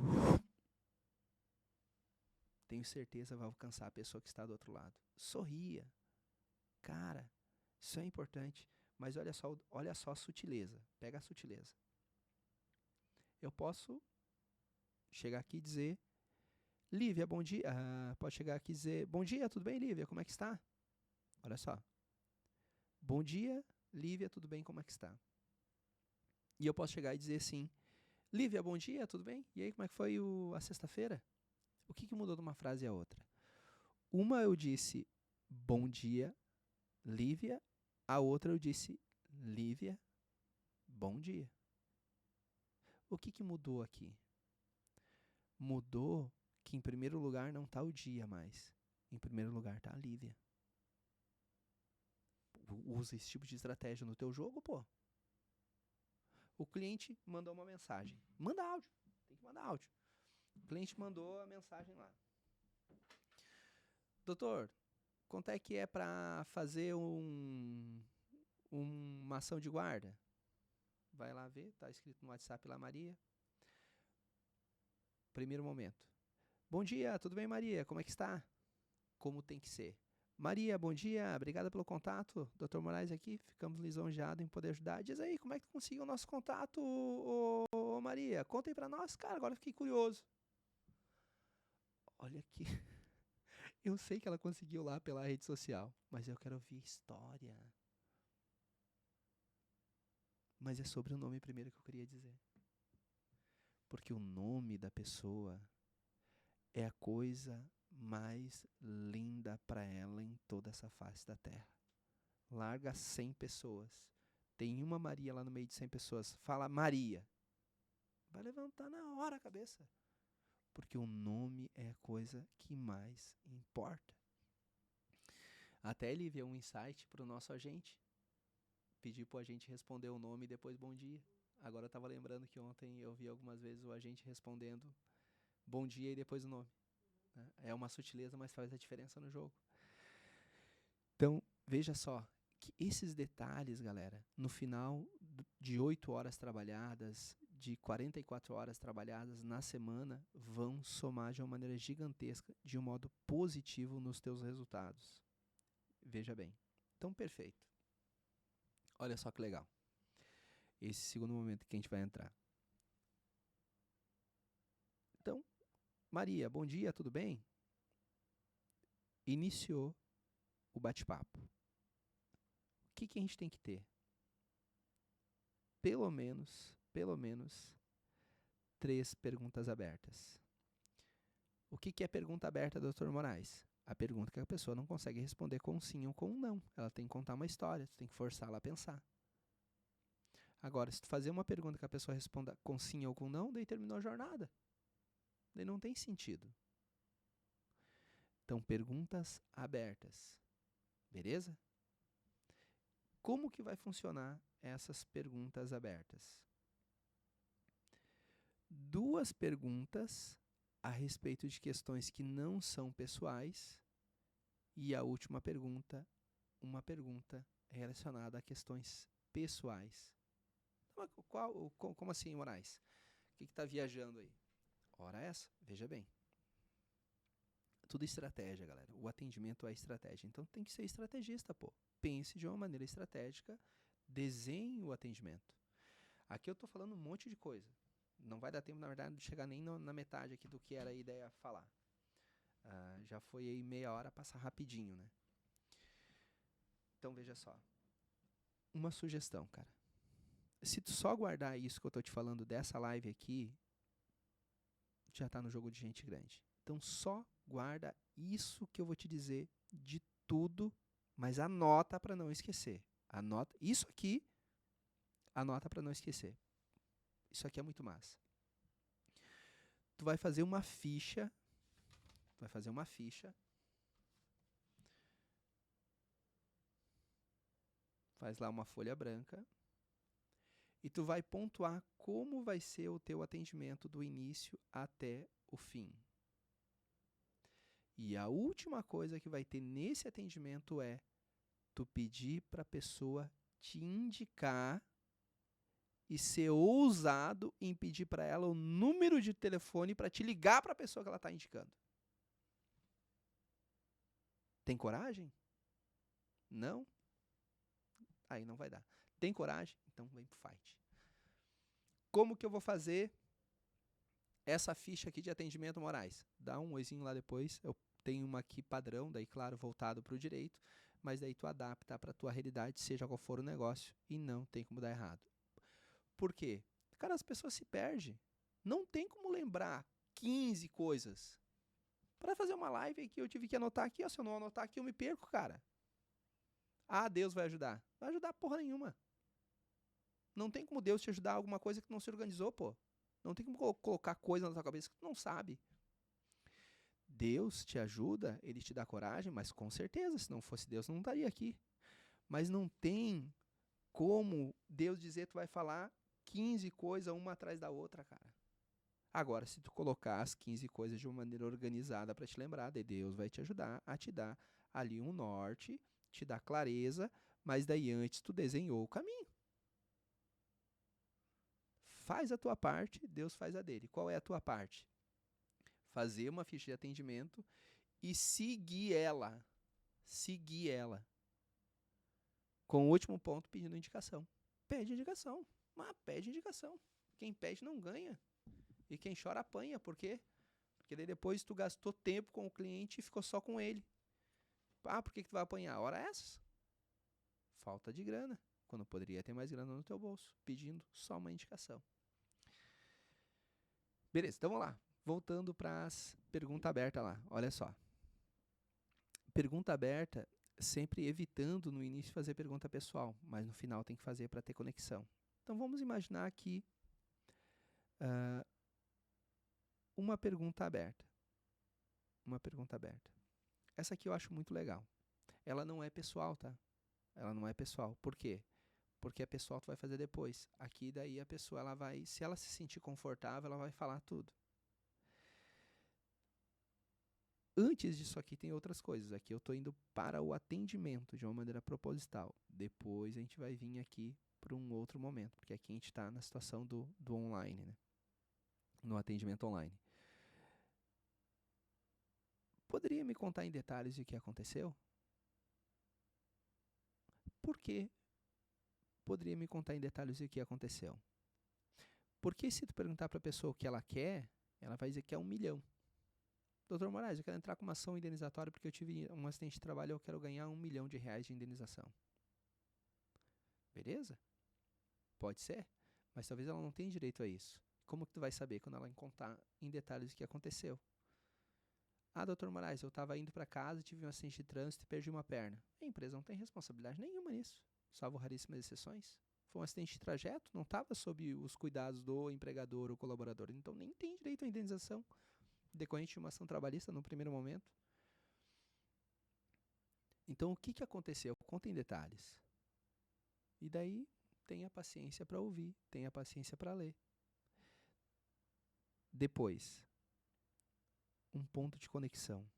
Tenho certeza vai alcançar a pessoa que está do outro lado. Sorria. Cara, isso é importante. Mas olha só a sutileza. Pega a sutileza. Eu posso chegar aqui e dizer, Lívia, bom dia. Pode chegar aqui e dizer, bom dia, tudo bem, Lívia? Como é que está? Olha só. Bom dia, Lívia, tudo bem? Como é que está? E eu posso chegar e dizer assim, Lívia, bom dia, tudo bem? E aí, como é que foi a sexta-feira? O que mudou de uma frase a outra? Uma eu disse, bom dia, Lívia. A outra eu disse, Lívia, bom dia. O que mudou aqui? Mudou que em primeiro lugar não está o dia mais. Em primeiro lugar está a Lívia. Usa esse tipo de estratégia no teu jogo, pô. O cliente mandou uma mensagem. Manda áudio. Tem que mandar áudio. O cliente mandou a mensagem lá. Doutor, quanto é que é para fazer uma ação de guarda? Vai lá ver, tá escrito no WhatsApp lá, Maria. Primeiro momento. Bom dia, tudo bem, Maria? Como é que está? Como tem que ser. Maria, bom dia, obrigada pelo contato. Dr. Moraes aqui, ficamos lisonjeados em poder ajudar. Diz aí, como é que tu conseguiu o nosso contato, ô Maria? Conta aí pra nós, cara, agora fiquei curioso. Olha aqui. Eu sei que ela conseguiu lá pela rede social, mas eu quero ouvir história. Mas é sobre o nome primeiro que eu queria dizer. Porque o nome da pessoa é a coisa mais linda para ela em toda essa face da terra. Larga 100 pessoas. Tem uma Maria lá no meio de 100 pessoas. Fala Maria. Vai levantar na hora a cabeça. Porque o nome é a coisa que mais importa. Até ele ver um insight para o nosso agente. Pedir para o agente responder o nome e depois bom dia. Agora eu estava lembrando que ontem eu vi algumas vezes o agente respondendo bom dia e depois o nome. Né? É uma sutileza, mas faz a diferença no jogo. Então, veja só, que esses detalhes, galera, no final de 8 horas trabalhadas, de 44 horas trabalhadas na semana, vão somar de uma maneira gigantesca, de um modo positivo nos teus resultados. Veja bem. Então, perfeito. Olha só que legal. Esse segundo momento que a gente vai entrar. Então, Maria, bom dia, tudo bem? Iniciou o bate-papo. O que a gente tem que ter? Pelo menos 3 perguntas abertas. O que é pergunta aberta, Dr. Moraes? A pergunta que a pessoa não consegue responder com sim ou com não. Ela tem que contar uma história, tu tem que forçá-la a pensar. Agora, se tu fazer uma pergunta que a pessoa responda com sim ou com não, daí terminou a jornada. Daí não tem sentido. Então, perguntas abertas. Beleza? Como que vai funcionar essas perguntas abertas? 2 perguntas a respeito de questões que não são pessoais e a última pergunta, uma pergunta relacionada a questões pessoais. Como assim, Moraes? O que está viajando aí? Ora essa, veja bem. Tudo estratégia, galera. O atendimento é estratégia. Então tem que ser estrategista, pô. Pense de uma maneira estratégica, desenhe o atendimento. Aqui eu estou falando um monte de coisa. Não vai dar tempo, na verdade, de chegar nem na metade aqui do que era a ideia falar. Já foi aí meia hora, passar rapidinho, né? Então veja só. Uma sugestão, cara. Se tu só guardar isso que eu tô te falando dessa live aqui, já tá no jogo de gente grande. Então só guarda isso que eu vou te dizer de tudo, mas anota para não esquecer. Anota isso aqui, anota para não esquecer. Isso aqui é muito massa. Tu vai fazer uma ficha, faz lá uma folha branca e tu vai pontuar como vai ser o teu atendimento do início até o fim. E a última coisa que vai ter nesse atendimento é tu pedir para a pessoa te indicar e ser ousado em pedir para ela o número de telefone para te ligar para a pessoa que ela está indicando. Tem coragem? Não? Aí não vai dar. Tem coragem? Então vem pro fight. Como que eu vou fazer essa ficha aqui de atendimento, Moraes? Dá um oizinho lá depois. Eu tenho uma aqui padrão, daí claro, voltado para o direito, mas daí tu adapta para a tua realidade, seja qual for o negócio, e não tem como dar errado. Por quê? Cara, as pessoas se perdem. Não tem como lembrar 15 coisas. Para fazer uma live aqui, eu tive que anotar aqui, ó, se eu não anotar aqui, eu me perco, cara. Ah, Deus vai ajudar. Vai ajudar porra nenhuma. Não tem como Deus te ajudar a alguma coisa que não se organizou, pô. Não tem como colocar coisa na tua cabeça que tu não sabe. Deus te ajuda, Ele te dá coragem, mas com certeza, se não fosse Deus, não estaria aqui. Mas não tem como Deus dizer que tu vai falar 15 coisas uma atrás da outra, cara. Agora, se tu colocar as 15 coisas de uma maneira organizada para te lembrar, daí Deus vai te ajudar a te dar ali um norte, te dar clareza, mas daí antes tu desenhou o caminho. Faz a tua parte, Deus faz a dele. Qual é a tua parte? Fazer uma ficha de atendimento e seguir ela. Seguir ela. Com o último ponto, pedindo indicação. Pede indicação. Mas pede indicação. Quem pede não ganha. E quem chora apanha. Por quê? Porque daí depois tu gastou tempo com o cliente e ficou só com ele. Ah, por que tu vai apanhar? Hora essas? Falta de grana. Quando poderia ter mais grana no teu bolso. Pedindo só uma indicação. Beleza, então vamos lá. Voltando para as perguntas abertas lá. Olha só. Pergunta aberta, sempre evitando no início fazer pergunta pessoal, mas no final tem que fazer para ter conexão. Então vamos imaginar aqui uma pergunta aberta. Uma pergunta aberta. Essa aqui eu acho muito legal. ela não é pessoal, tá? Ela não é pessoal. Por quê? Porque a pessoal tu vai fazer depois. Aqui daí a pessoa, ela vai, se ela se sentir confortável, ela vai falar tudo. Antes disso aqui tem outras coisas. Aqui eu estou indo para o atendimento de uma maneira proposital. Depois a gente vai vir aqui para um outro momento, porque aqui a gente está na situação do online, né? No atendimento online. Poderia me contar em detalhes o que aconteceu? Por que poderia me contar em detalhes o que aconteceu? Porque se tu perguntar para a pessoa o que ela quer, ela vai dizer que é 1 milhão. Doutor Moraes, eu quero entrar com uma ação indenizatória porque eu tive um acidente de trabalho e eu quero ganhar R$ 1 milhão de indenização. Beleza? Pode ser, mas talvez ela não tenha direito a isso. Como que tu vai saber quando ela contar em detalhes o que aconteceu? Ah, doutor Moraes, eu estava indo para casa, tive um acidente de trânsito e perdi uma perna. A empresa não tem responsabilidade nenhuma nisso, salvo raríssimas exceções. Foi um acidente de trajeto, não estava sob os cuidados do empregador ou colaborador, então nem tem direito à indenização decorrente de uma ação trabalhista no primeiro momento. Então, o que aconteceu? Conta em detalhes. E daí, tenha paciência para ouvir, tenha paciência para ler. Depois, um ponto de conexão.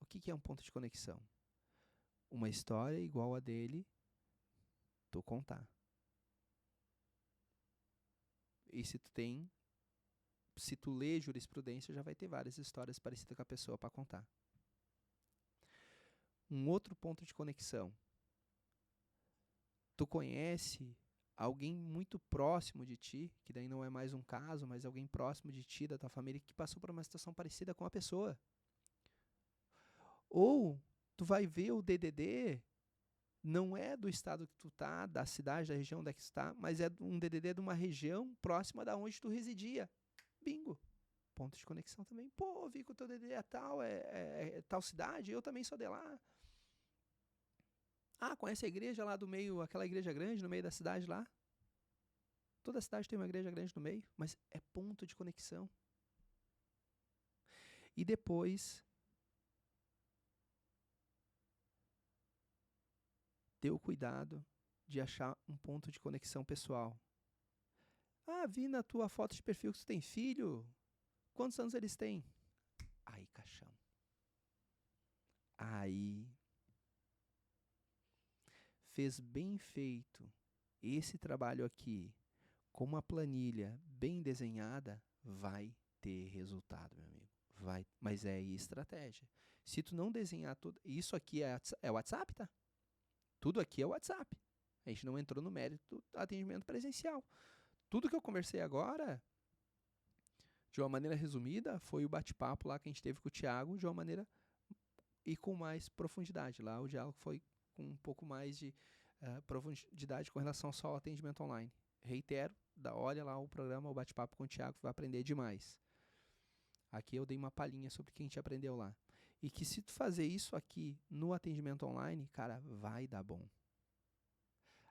O que é um ponto de conexão? Uma história igual a dele, tu contar. E se tu lê jurisprudência, já vai ter várias histórias parecidas com a pessoa para contar. Um outro ponto de conexão. Tu conhece alguém muito próximo de ti, que daí não é mais um caso, mas alguém próximo de ti, da tua família, que passou por uma situação parecida com a pessoa. Ou tu vai ver o DDD, não é do estado que tu tá, da cidade, da região onde é que tu tá, mas é um DDD de uma região próxima da onde tu residia. Bingo. Ponto de conexão também. Pô, vi que o teu DDD é tal, é tal cidade, eu também sou de lá. Ah, conhece a igreja lá do meio, aquela igreja grande no meio da cidade lá? Toda cidade tem uma igreja grande no meio, mas é ponto de conexão. E depois, ter o cuidado de achar um ponto de conexão pessoal. Ah, vi na tua foto de perfil que tu tem filho. Quantos anos eles têm? Aí, caixão. Aí, fez bem feito esse trabalho aqui, com uma planilha bem desenhada, vai ter resultado, meu amigo. Vai, mas é estratégia. Se tu não desenhar tudo, isso aqui é WhatsApp, tá? Tudo aqui é WhatsApp. A gente não entrou no mérito do atendimento presencial. Tudo que eu conversei agora, de uma maneira resumida, foi o bate-papo lá que a gente teve com o Thiago, de uma maneira e com mais profundidade. Lá o diálogo foi com um pouco mais de profundidade com relação só ao atendimento online. Reitero, olha lá o programa, o bate-papo com o Thiago, vai aprender demais. Aqui eu dei uma palhinha sobre o que a gente aprendeu lá. E que se tu fazer isso aqui no atendimento online, cara, vai dar bom.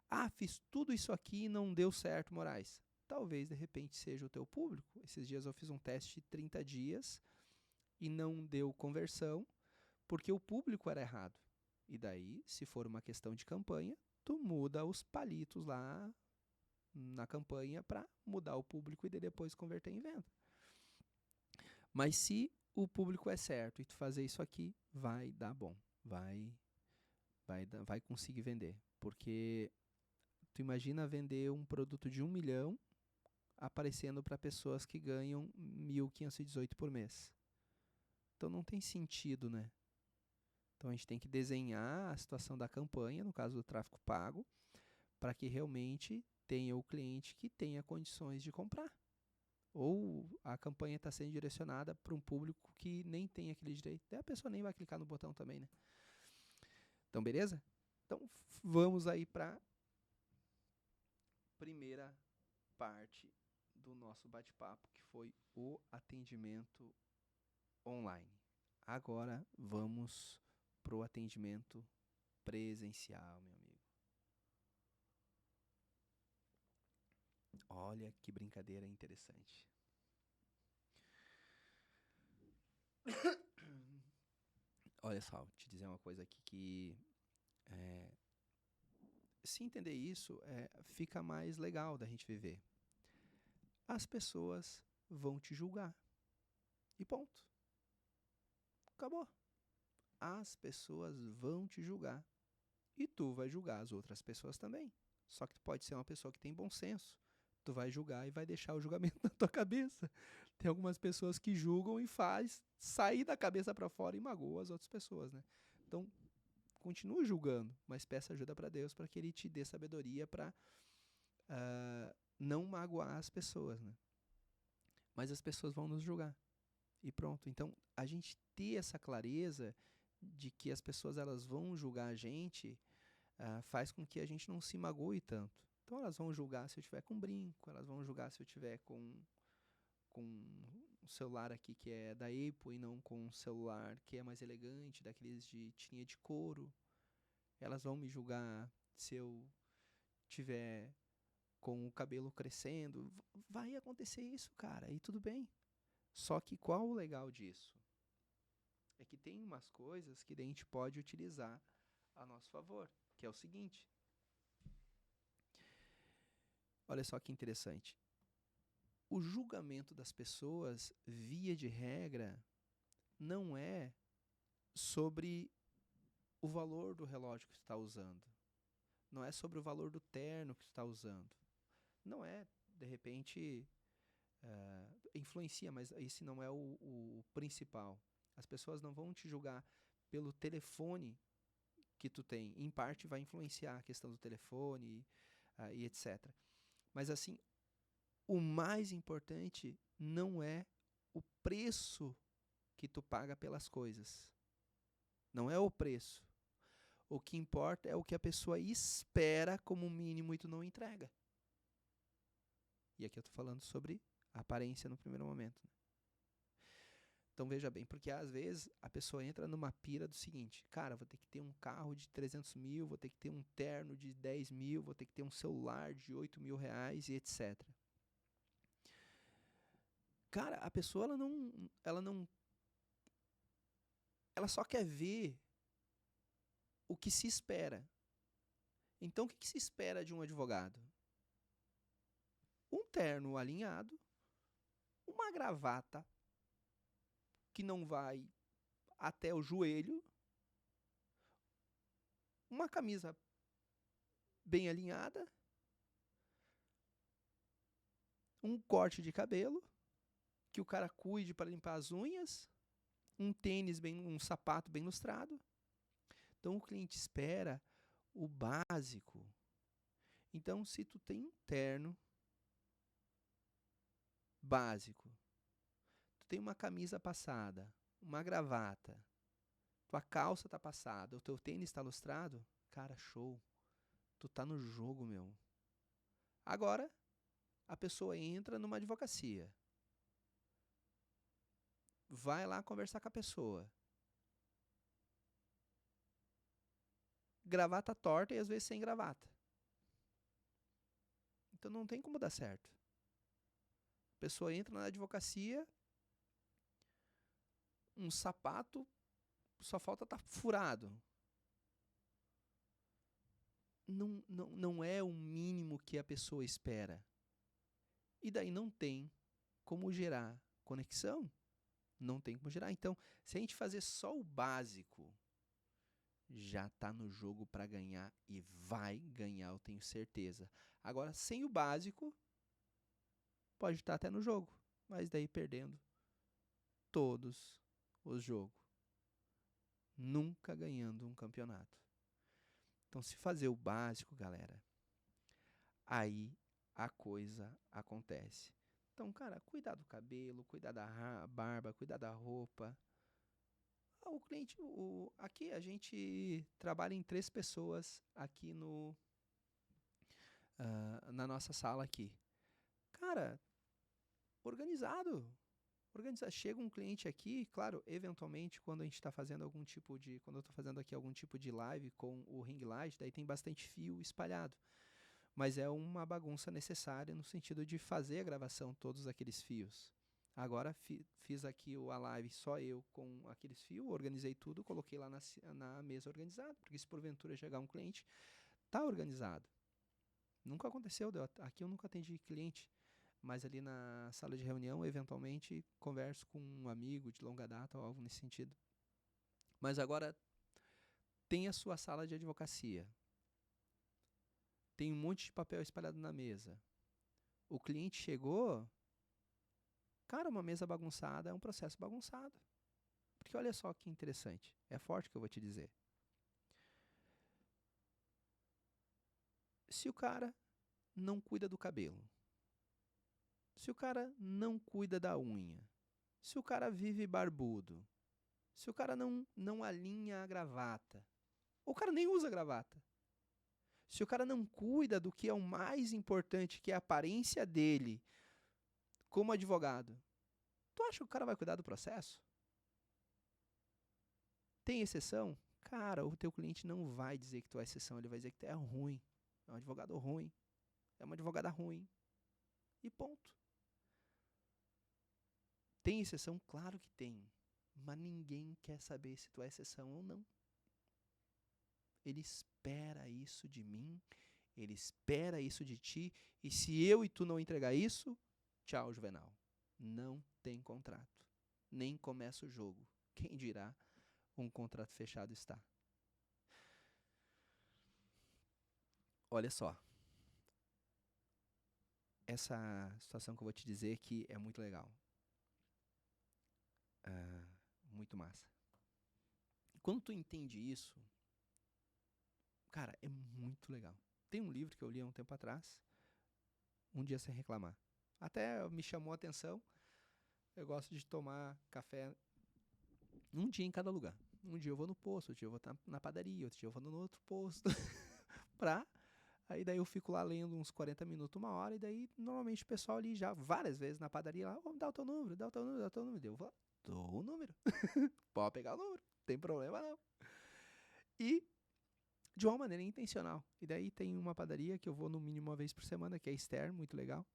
Ah, fiz tudo isso aqui e não deu certo, Moraes. Talvez, de repente, seja o teu público. Esses dias eu fiz um teste de 30 dias e não deu conversão porque o público era errado. E daí, se for uma questão de campanha, tu muda os palitos lá na campanha para mudar o público e depois converter em venda. Mas se o público é certo e tu fazer isso aqui, vai dar bom. Vai conseguir vender. Porque tu imagina vender um produto de 1 milhão aparecendo para pessoas que ganham 1.518 por mês. Então não tem sentido, né? Então a gente tem que desenhar a situação da campanha, no caso do tráfego pago, para que realmente tenha o cliente que tenha condições de comprar. Ou a campanha está sendo direcionada para um público que nem tem aquele direito. Daí a pessoa nem vai clicar no botão também, né? Então, beleza? Então, vamos aí para a primeira parte do nosso bate-papo, que foi o atendimento online. Agora, vamos para o atendimento presencial, meu amigo. Olha que brincadeira interessante. Olha só, vou te dizer uma coisa aqui que se entender isso, fica mais legal da gente viver. As pessoas vão te julgar. E ponto. Acabou. As pessoas vão te julgar. E tu vai julgar as outras pessoas também. Só que tu pode ser uma pessoa que tem bom senso. Tu vai julgar e vai deixar o julgamento na tua cabeça. Tem algumas pessoas que julgam e faz sair da cabeça para fora e magoa as outras pessoas, né? Então, continue julgando, mas peça ajuda para Deus para que Ele te dê sabedoria para não magoar as pessoas, né? Mas as pessoas vão nos julgar. E pronto. Então, a gente ter essa clareza de que as pessoas elas vão julgar a gente faz com que a gente não se magoe tanto. Então, elas vão julgar se eu tiver com brinco, elas vão julgar se eu tiver com um celular aqui que é da Apple e não com um celular que é mais elegante, daqueles de tirinha de couro. Elas vão me julgar se eu tiver com o cabelo crescendo. Vai acontecer isso, cara, e tudo bem. Só que qual o legal disso? É que tem umas coisas que a gente pode utilizar a nosso favor, que é o seguinte. Olha só que interessante. O julgamento das pessoas, via de regra, não é sobre o valor do relógio que tu está usando. Não é sobre o valor do terno que tu está usando. Não é, de repente, influencia, mas esse não é o principal. As pessoas não vão te julgar pelo telefone que tu tem. Em parte vai influenciar a questão do telefone e etc. Mas assim, o mais importante não é o preço que tu paga pelas coisas. Não é o preço. O que importa é o que a pessoa espera como mínimo e tu não entrega. E aqui eu estou falando sobre a aparência no primeiro momento. Né? Então veja bem, porque às vezes a pessoa entra numa pira do seguinte, cara, vou ter que ter um carro de 300 mil, vou ter que ter um terno de 10 mil, vou ter que ter um celular de 8 mil reais e etc. Cara, a pessoa ela só quer ver o que se espera. Então o que se espera de um advogado? Um terno alinhado, uma gravata que não vai até o joelho, uma camisa bem alinhada, um corte de cabelo, que o cara cuide para limpar as unhas, um sapato bem lustrado. Então o cliente espera o básico. Então se tu tem um terno básico, tu tem uma camisa passada, uma gravata, tua calça tá passada, o teu tênis tá lustrado, cara, show. Tu tá no jogo, meu. Agora, a pessoa entra numa advocacia. Vai lá conversar com a pessoa. Gravata torta e às vezes sem gravata. Então não tem como dar certo. A pessoa entra na advocacia, um sapato, só falta estar furado. Não é o mínimo que a pessoa espera. E daí não tem como gerar conexão. Não tem como gerar. Então, se a gente fazer só o básico, já tá no jogo para ganhar e vai ganhar, eu tenho certeza. Agora, sem o básico, pode estar até no jogo, mas daí perdendo todos os jogos. Nunca ganhando um campeonato. Então, se fazer o básico, galera, aí a coisa acontece. Então, cara, cuidar do cabelo, cuidar da barba, cuidar da roupa. O cliente, aqui a gente trabalha em 3 pessoas aqui na nossa sala aqui. Cara, organizado. Chega um cliente aqui, claro, eventualmente quando a gente está fazendo quando eu estou fazendo aqui algum tipo de live com o ring light, daí tem bastante fio espalhado. Mas é uma bagunça necessária no sentido de fazer a gravação todos aqueles fios. Agora fiz aqui a live só eu com aqueles fios, organizei tudo, coloquei lá na mesa organizada, porque se porventura chegar um cliente, tá organizado. Nunca aconteceu, aqui eu nunca atendi cliente, mas ali na sala de reunião, eventualmente, converso com um amigo de longa data ou algo nesse sentido. Mas agora tem a sua sala de advocacia. Tem um monte de papel espalhado na mesa. O cliente chegou, cara, uma mesa bagunçada é um processo bagunçado. Porque olha só que interessante, é forte o que eu vou te dizer. Se o cara não cuida do cabelo, se o cara não cuida da unha, se o cara vive barbudo, se o cara não alinha a gravata, o cara nem usa gravata. Se o cara não cuida do que é o mais importante, que é a aparência dele como advogado, tu acha que o cara vai cuidar do processo? Tem exceção? Cara, o teu cliente não vai dizer que tu é exceção, ele vai dizer que tu é ruim. É um advogado ruim. É uma advogada ruim. E ponto. Tem exceção? Claro que tem. Mas ninguém quer saber se tu é exceção ou não. Ele espera isso de mim, ele espera isso de ti, e se eu e tu não entregar isso, tchau, Juvenal. Não tem contrato. Nem começa o jogo. Quem dirá um contrato fechado está. Olha só. Essa situação que eu vou te dizer aqui é muito legal. Muito massa. Quando tu entende isso, cara, é muito legal. Tem um livro que eu li há um tempo atrás, Um Dia Sem Reclamar. Até me chamou a atenção. Eu gosto de tomar café um dia em cada lugar. Um dia eu vou no posto, outro dia eu vou na padaria, outro dia eu vou no outro posto. Aí daí eu fico lá lendo uns 40 minutos, uma hora, e daí normalmente o pessoal ali já várias vezes na padaria lá, dá o teu número, dá o teu número, dá o teu número. Eu vou lá, dou o número. Pode pegar o número, não tem problema não. E de uma maneira intencional. E daí tem uma padaria que eu vou no mínimo uma vez por semana, que é a Esther, muito legal.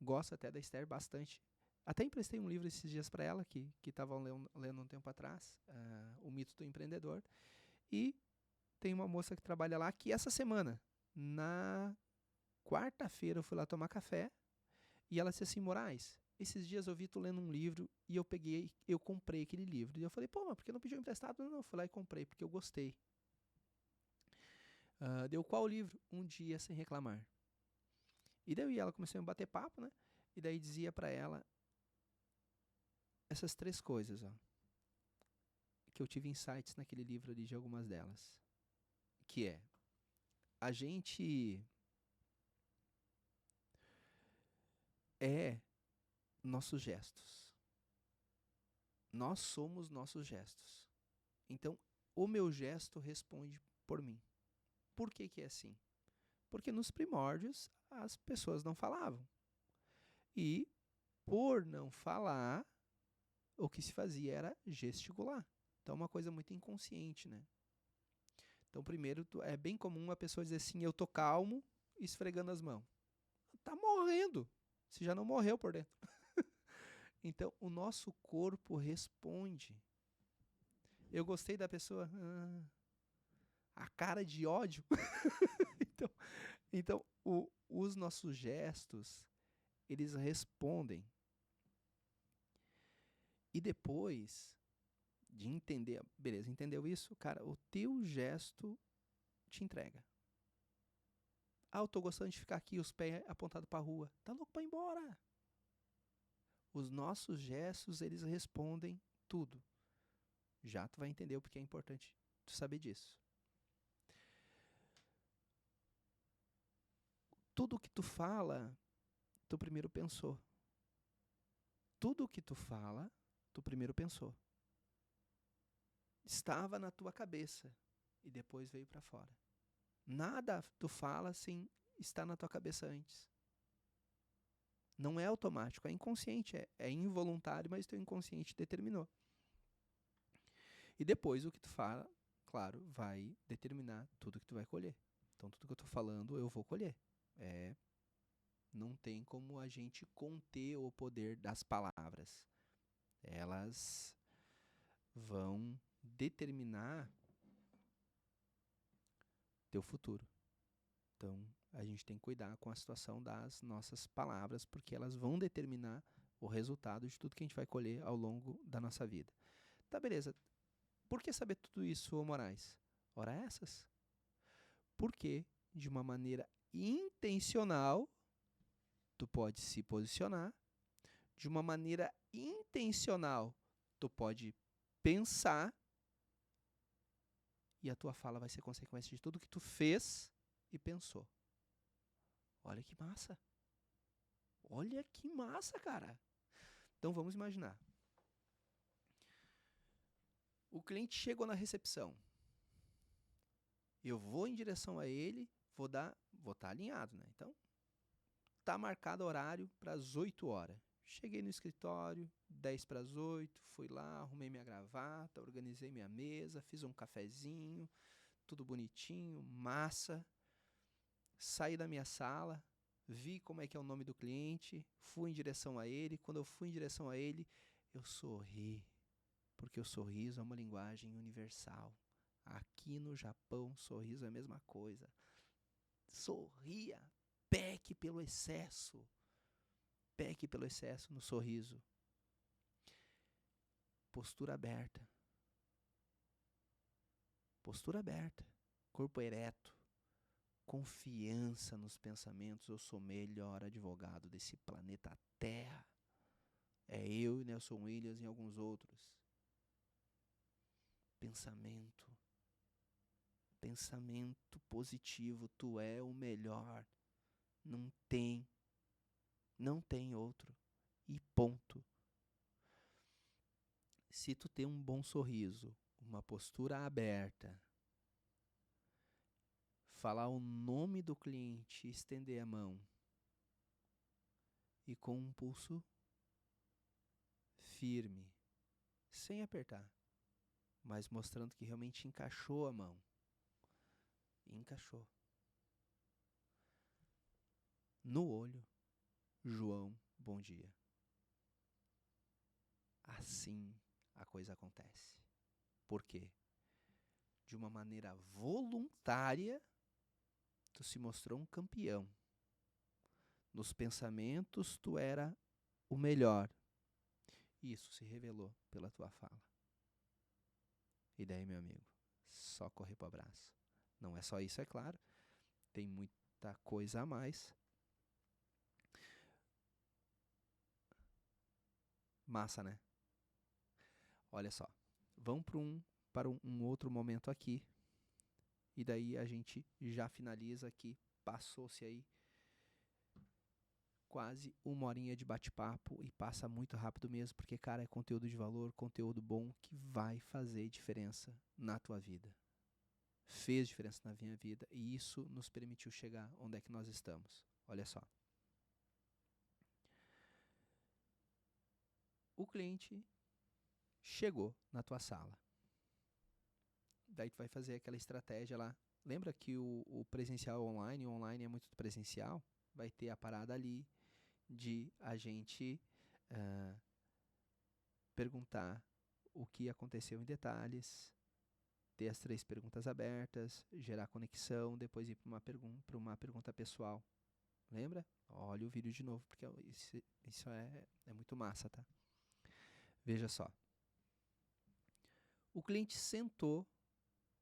Gosto até da Esther bastante. Até emprestei um livro esses dias para ela, que estavam lendo um tempo atrás, O Mito do Empreendedor. E tem uma moça que trabalha lá, que essa semana, na quarta-feira, eu fui lá tomar café, e ela disse assim, Moraes, esses dias eu vi tu lendo um livro, e eu comprei aquele livro. E eu falei, pô, mas por que não pediu emprestado? Não, eu fui lá e comprei, porque eu gostei. Deu qual livro? Um Dia Sem Reclamar. E daí ela começou a me bater papo, né? E daí dizia para ela essas três coisas, ó, que eu tive insights naquele livro ali de algumas delas. Que é, a gente é nossos gestos. Nós somos nossos gestos. Então, o meu gesto responde por mim. Por que que é assim? Porque nos primórdios as pessoas não falavam. E por não falar, o que se fazia era gesticular. Então é uma coisa muito inconsciente, né? Então primeiro é bem comum a pessoa dizer assim, eu tô calmo, esfregando as mãos. Tá morrendo, se já não morreu por dentro. Então o nosso corpo responde. Eu gostei da pessoa, a cara de ódio. então os nossos gestos, eles respondem. E depois de entender, beleza, entendeu isso? Cara, o teu gesto te entrega. Eu tô gostando de ficar aqui, os pés apontados pra rua. Tá louco pra ir embora. Os nossos gestos, eles respondem tudo. Já tu vai entender o porquê é importante tu saber disso. Tudo que tu fala, tu primeiro pensou. Tudo que tu fala, tu primeiro pensou. Estava na tua cabeça e depois veio para fora. Nada tu fala sem estar na tua cabeça antes. Não é automático, é inconsciente, é involuntário, mas teu inconsciente determinou. E depois o que tu fala, claro, vai determinar tudo que tu vai colher. Então tudo que eu tô falando eu vou colher. Não tem como a gente conter o poder das palavras. Elas vão determinar teu futuro. Então, a gente tem que cuidar com a situação das nossas palavras, porque elas vão determinar o resultado de tudo que a gente vai colher ao longo da nossa vida. Tá, beleza. Por que saber tudo isso, ô Moraes? Ora essas. Porque, de uma maneira intencional, tu pode se posicionar. De uma maneira intencional, tu pode pensar. E a tua fala vai ser consequência de tudo que tu fez e pensou. Olha que massa. Olha que massa, cara. Então vamos imaginar. O cliente chegou na recepção. Eu vou em direção a ele, vou estar alinhado, né? Então, tá marcado horário para as 8 horas. Cheguei no escritório, 10 para as 8, fui lá, arrumei minha gravata, organizei minha mesa, fiz um cafezinho, tudo bonitinho, massa. Saí da minha sala, vi como é que é o nome do cliente, fui em direção a ele. Quando eu fui em direção a ele, eu sorri, porque o sorriso é uma linguagem universal. Aqui no Japão, sorriso é a mesma coisa. Sorria, peque pelo excesso. Peque pelo excesso no sorriso. Postura aberta. Postura aberta. Corpo ereto. Confiança nos pensamentos. Eu sou o melhor advogado desse planeta Terra. É eu e Nelson Williams e alguns outros. Pensamento. Pensamento positivo. Tu é o melhor. Não tem outro. E ponto. Se tu tem um bom sorriso, uma postura aberta, falar o nome do cliente, estender a mão e com um pulso firme, sem apertar, mas mostrando que realmente encaixou a mão. Encaixou. No olho, João, bom dia. Assim a coisa acontece. Por quê? De uma maneira voluntária, tu se mostrou um campeão. Nos pensamentos, tu era o melhor. Isso se revelou pela tua fala. E daí, meu amigo, só correr pro abraço. Não é só isso, é claro. Tem muita coisa a mais. Massa, né? Olha só. Vamos para um outro momento aqui. E daí a gente já finaliza aqui. Passou-se aí quase 1 horinha de bate-papo e passa muito rápido mesmo, porque, cara, é conteúdo de valor, conteúdo bom que vai fazer diferença na tua vida. Fez diferença na minha vida e isso nos permitiu chegar onde é que nós estamos. Olha só. O cliente chegou na tua sala. Daí tu vai fazer aquela estratégia lá. Lembra que o presencial é online, o online é muito presencial? Vai ter a parada ali de a gente perguntar o que aconteceu em detalhes, ter as 3 perguntas abertas, gerar conexão, depois ir para uma pergunta pessoal. Lembra? Olha o vídeo de novo, porque isso é muito massa, tá? Veja só. O cliente sentou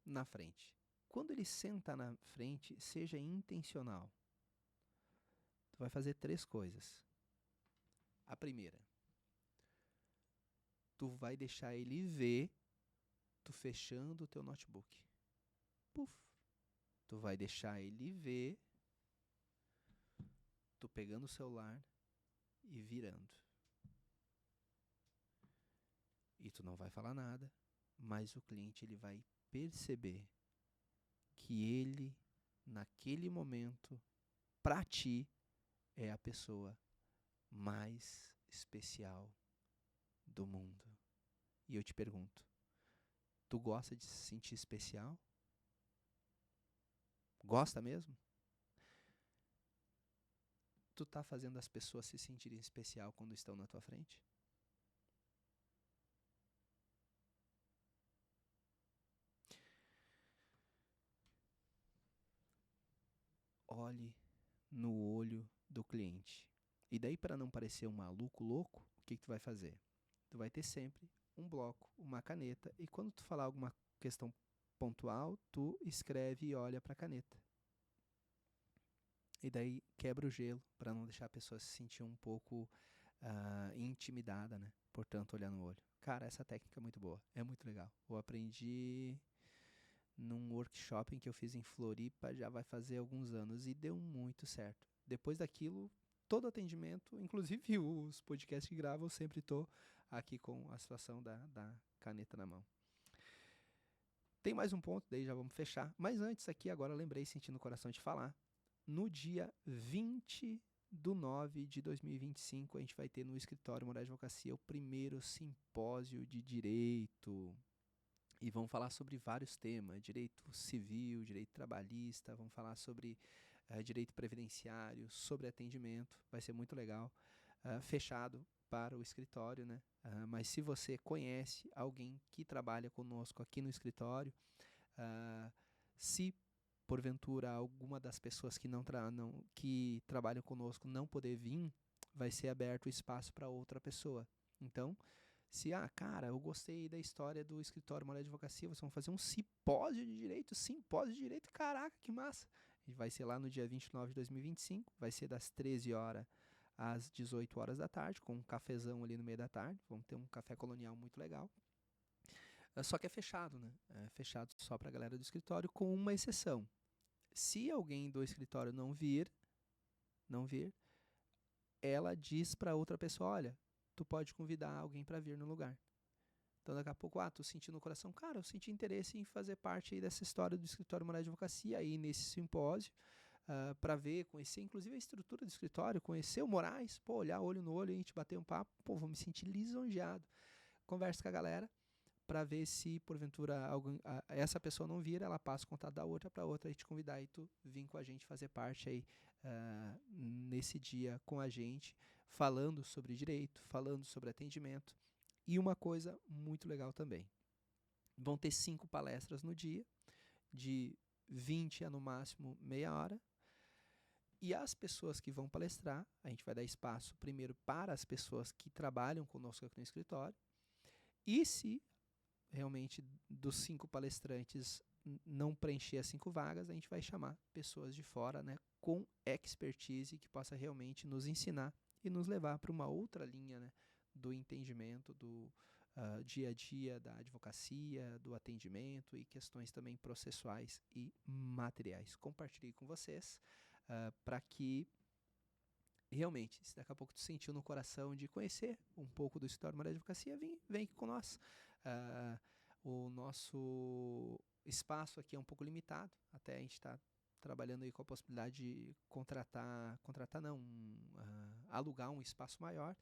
na frente. Quando ele senta na frente, seja intencional. Tu vai fazer 3 coisas. A primeira, tu vai deixar ele ver tu fechando o teu notebook. Puf. Tu vai deixar ele ver tu pegando o celular e virando. E tu não vai falar nada, mas o cliente ele vai perceber que ele, naquele momento, pra ti, é a pessoa mais especial do mundo. E eu te pergunto, tu gosta de se sentir especial? Gosta mesmo? tu tá fazendo as pessoas se sentirem especial quando estão na tua frente? Olhe no olho do cliente. E daí, para não parecer um maluco louco, o que tu vai fazer? Tu vai ter sempre um bloco, uma caneta, e quando tu falar alguma questão pontual, tu escreve e olha para a caneta. E daí quebra o gelo para não deixar a pessoa se sentir um pouco intimidada, né? Portanto, olhar no olho. Cara, essa técnica é muito boa, é muito legal. Eu aprendi num workshop que eu fiz em Floripa, já vai fazer alguns anos, e deu muito certo. Depois daquilo, todo atendimento, inclusive os podcasts que gravo, eu sempre estou aqui com a situação da caneta na mão. Tem mais um ponto, daí já vamos fechar. Mas antes aqui, agora lembrei, sentindo o coração de falar, no dia 20/9/2025, a gente vai ter no Escritório Moraes Advocacia o primeiro simpósio de direito. E vamos falar sobre vários temas, direito civil, direito trabalhista, vamos falar sobre direito previdenciário, sobre atendimento, vai ser muito legal. Fechado para o escritório, né? Mas se você conhece alguém que trabalha conosco aqui no escritório, se porventura alguma das pessoas que trabalham conosco não poder vir, vai ser aberto o espaço para outra pessoa. Então, cara, eu gostei da história do Escritório Moraes Advocacia, vocês vão fazer um simpósio de direito, caraca, que massa. Vai ser lá no dia 29/2025, vai ser das 13 horas às 18 horas da tarde, com um cafezão ali no meio da tarde, vamos ter um café colonial muito legal. Só que é fechado, né? É fechado só para a galera do escritório, com uma exceção. Se alguém do escritório não vir, ela diz para outra pessoa, olha, tu pode convidar alguém para vir no lugar. Então daqui a pouco, tu sentiu no coração, cara, eu senti interesse em fazer parte aí dessa história do Escritório Moraes de Advocacia aí nesse simpósio, para ver, conhecer inclusive a estrutura do escritório, conhecer o Moraes, olhar olho no olho, a gente bater um papo, vou me sentir lisonjeado. Conversa com a galera para ver se porventura essa pessoa não vir, ela passa o contato da outra para outra e te convidar e tu vir com a gente fazer parte aí nesse dia com a gente, falando sobre direito, falando sobre atendimento. E uma coisa muito legal também, vão ter 5 palestras no dia, de 20 a no máximo meia hora, e as pessoas que vão palestrar, a gente vai dar espaço primeiro para as pessoas que trabalham conosco aqui no escritório, e se realmente dos 5 palestrantes não preencher as 5 vagas, a gente vai chamar pessoas de fora, né, com expertise que possa realmente nos ensinar e nos levar para uma outra linha, né, do entendimento do dia a dia da advocacia, do atendimento e questões também processuais e materiais. Compartilhei com vocês para que realmente, se daqui a pouco tu sentiu no coração de conhecer um pouco do Escritório Moraes Advocacia, vem aqui com nós. O nosso espaço aqui é um pouco limitado, até a gente está trabalhando aí com a possibilidade de alugar um espaço maior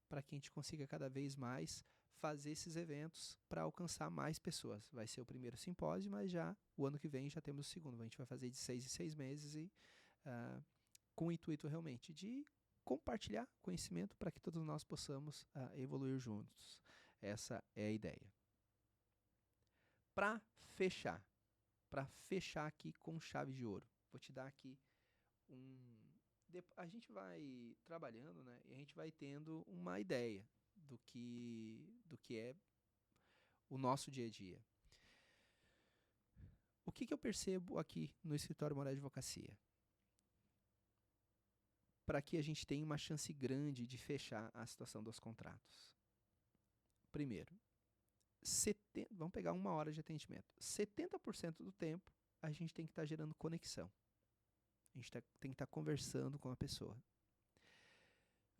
para que a gente consiga cada vez mais fazer esses eventos para alcançar mais pessoas. Vai ser o primeiro simpósio, mas já o ano que vem já temos o segundo. A gente vai fazer de 6 em 6 meses e com o intuito realmente de compartilhar conhecimento para que todos nós possamos evoluir juntos. Essa é a ideia. Para fechar aqui com chave de ouro, vou te dar aqui a gente vai trabalhando, né, e a gente vai tendo uma ideia do que é o nosso dia a dia. O que eu percebo aqui no Escritório Moraes Advocacia? Para que a gente tenha uma chance grande de fechar a situação dos contratos. Primeiro, vamos pegar 1 hora de atendimento. 70% do tempo a gente tem que estar gerando conexão. A gente tem que estar conversando com a pessoa.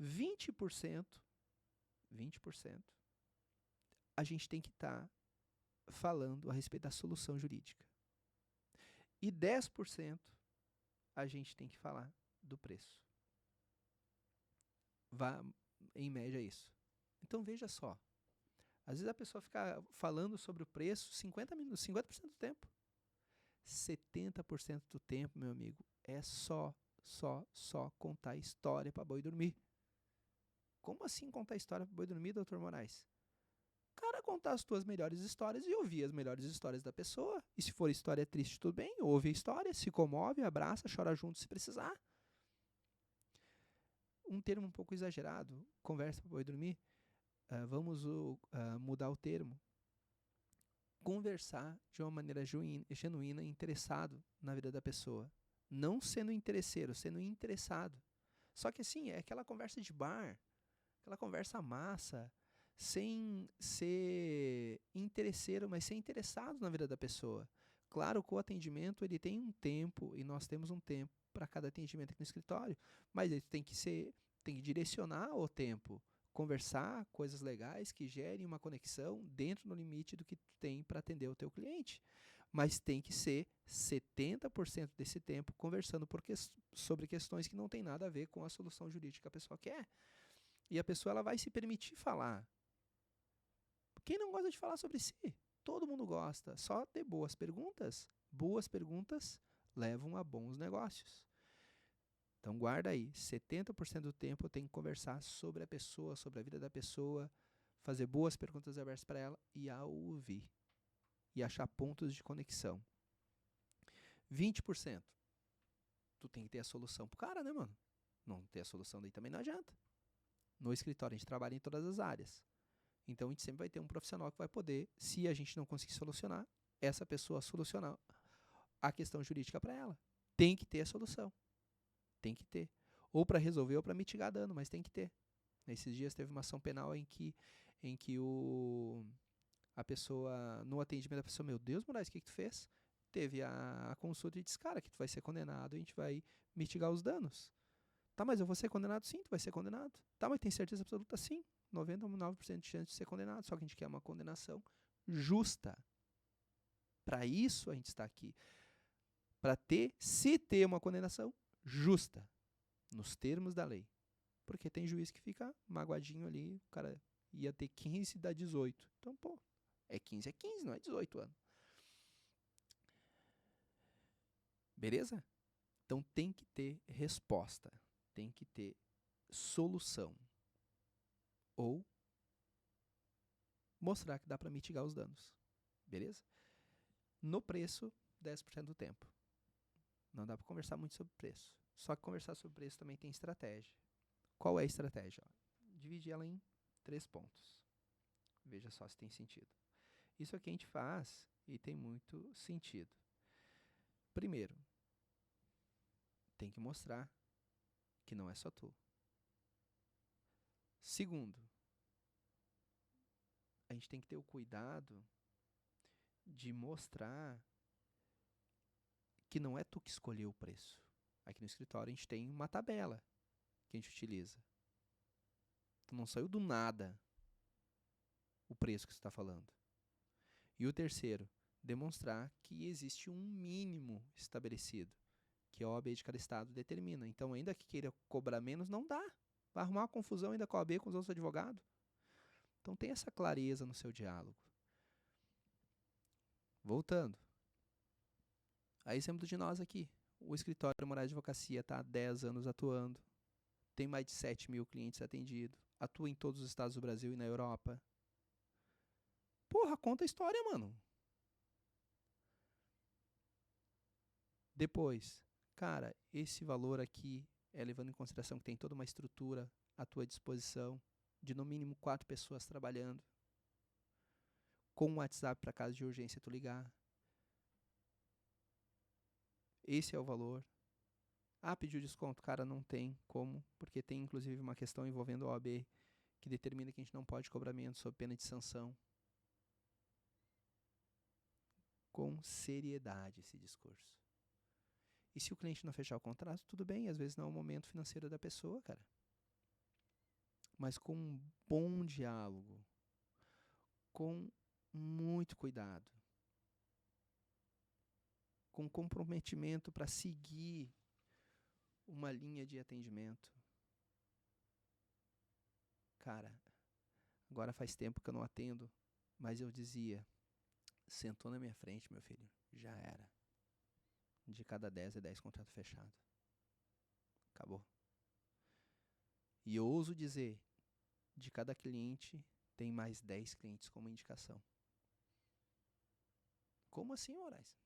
20% a gente tem que estar falando a respeito da solução jurídica. E 10% a gente tem que falar do preço. Em média isso. Então veja só. Às vezes a pessoa fica falando sobre o preço 50 minutos, 50% do tempo. 70% do tempo, meu amigo, é só Só contar história para boi dormir. Como assim contar história para boi dormir, doutor Moraes? Cara, contar as tuas melhores histórias e ouvir as melhores histórias da pessoa. E se for história triste, tudo bem, ouve a história, se comove, abraça, chora junto se precisar. Um termo um pouco exagerado, conversa para boi dormir, vamos mudar o termo. Conversar de uma maneira genuína e interessado na vida da pessoa. Não sendo interesseiro, sendo interessado. Só que assim, é aquela conversa de bar, aquela conversa massa, sem ser interesseiro, mas ser interessado na vida da pessoa. Claro que o atendimento ele tem um tempo, e nós temos um tempo para cada atendimento aqui no escritório, mas ele tem que direcionar o tempo, conversar coisas legais que gerem uma conexão dentro do limite do que tu tem para atender o teu cliente. Mas tem que ser 70% desse tempo conversando sobre questões que não tem nada a ver com a solução jurídica que a pessoa quer. E a pessoa ela vai se permitir falar. Quem não gosta de falar sobre si? Todo mundo gosta. Só ter boas perguntas. Boas perguntas levam a bons negócios. Então guarda aí, 70% do tempo eu tenho que conversar sobre a pessoa, sobre a vida da pessoa, fazer boas perguntas abertas para ela e a ouvir. E achar pontos de conexão. 20%. Tu tem que ter a solução pro cara, né, mano? Não ter a solução daí também não adianta. No escritório a gente trabalha em todas as áreas. Então a gente sempre vai ter um profissional que vai poder, se a gente não conseguir solucionar, essa pessoa solucionar a questão jurídica para ela. Tem que ter a solução. Tem que ter. Ou para resolver ou para mitigar dano, mas tem que ter. Nesses dias teve uma ação penal em que a pessoa, no atendimento da pessoa, meu Deus, Moraes, o que tu fez? Teve a consulta e disse, cara, que tu vai ser condenado e a gente vai mitigar os danos. Tá, mas eu vou ser condenado? Sim, tu vai ser condenado. Tá, mas tem certeza absoluta? Sim. 99% de chance de ser condenado, só que a gente quer uma condenação justa. Para isso a gente está aqui. Para se ter uma condenação justa, nos termos da lei. Porque tem juiz que fica magoadinho ali, o cara ia ter 15 e dá 18. Então, pô, é 15, não é 18 anos. Beleza? Então tem que ter resposta, tem que ter solução. Ou mostrar que dá para mitigar os danos. Beleza? No preço, 10% do tempo. Não dá para conversar muito sobre preço. Só que conversar sobre preço também tem estratégia. Qual é a estratégia? Dividir ela em 3 pontos. Veja só se tem sentido. Isso aqui a gente faz e tem muito sentido. Primeiro, tem que mostrar que não é só tu. Segundo, a gente tem que ter o cuidado de mostrar que não é tu que escolheu o preço. Aqui no escritório a gente tem uma tabela que a gente utiliza. Então não saiu do nada o preço que você está falando. E o terceiro, demonstrar que existe um mínimo estabelecido, que a OAB de cada estado determina. Então, ainda que queira cobrar menos, não dá. Vai arrumar uma confusão ainda com a OAB, com os outros advogados. Então, tem essa clareza no seu diálogo. Voltando. A exemplo de nós aqui. O escritório Moraes Advocacia está há 10 anos atuando. Tem mais de 7 mil clientes atendidos. Atua em todos os estados do Brasil e na Europa. Porra, conta a história, mano. Depois, cara, esse valor aqui é levando em consideração que tem toda uma estrutura à tua disposição, de no mínimo 4 pessoas trabalhando, com um WhatsApp para caso de urgência tu ligar. Esse é o valor. Ah, pediu desconto. Cara, não tem como, porque tem inclusive uma questão envolvendo a OAB que determina que a gente não pode cobrar menos sob pena de sanção. Com seriedade esse discurso. E se o cliente não fechar o contrato, tudo bem, às vezes não é o momento financeiro da pessoa, cara. Mas com um bom diálogo, com muito cuidado, com comprometimento para seguir uma linha de atendimento. Cara, agora faz tempo que eu não atendo, mas eu dizia, sentou na minha frente, meu filho, já era. De cada 10 é 10 contrato fechado. Acabou. E eu ouso dizer, de cada cliente, tem mais 10 clientes como indicação. Como assim, Moraes?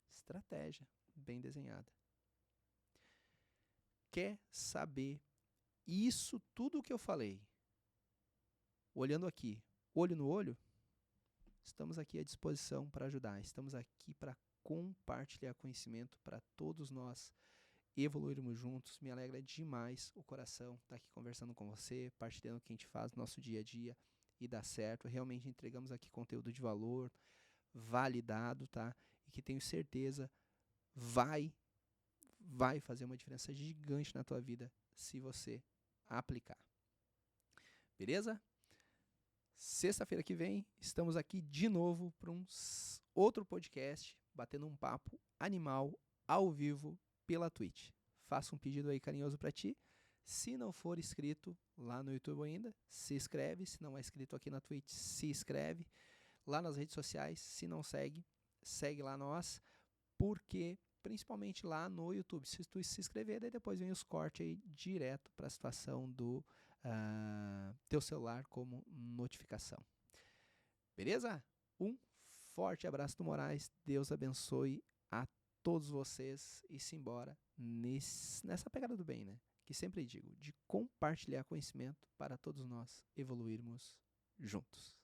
Estratégia bem desenhada. Quer saber isso tudo que eu falei? Olhando aqui, olho no olho, estamos aqui à disposição para ajudar. Estamos aqui para compartilhar conhecimento para todos nós evoluirmos juntos. Me alegra demais o coração estar aqui conversando com você, partilhando o que a gente faz no nosso dia a dia e dá certo. Realmente entregamos aqui conteúdo de valor, validado, tá? E que tenho certeza vai fazer uma diferença gigante na tua vida se você aplicar. Beleza? Sexta-feira que vem, estamos aqui de novo para um outro podcast, batendo um papo animal, ao vivo, pela Twitch. Faça um pedido aí carinhoso para ti. Se não for inscrito lá no YouTube ainda, se inscreve. Se não é inscrito aqui na Twitch, se inscreve. Lá nas redes sociais, se não segue, segue lá nós. Porque, principalmente lá no YouTube, se tu se inscrever, daí depois vem os cortes aí direto para a situação do teu celular como notificação. Beleza? Um forte abraço do Moraes. Deus abençoe a todos vocês e simbora nessa pegada do bem, né? Que sempre digo, de compartilhar conhecimento para todos nós evoluirmos juntos.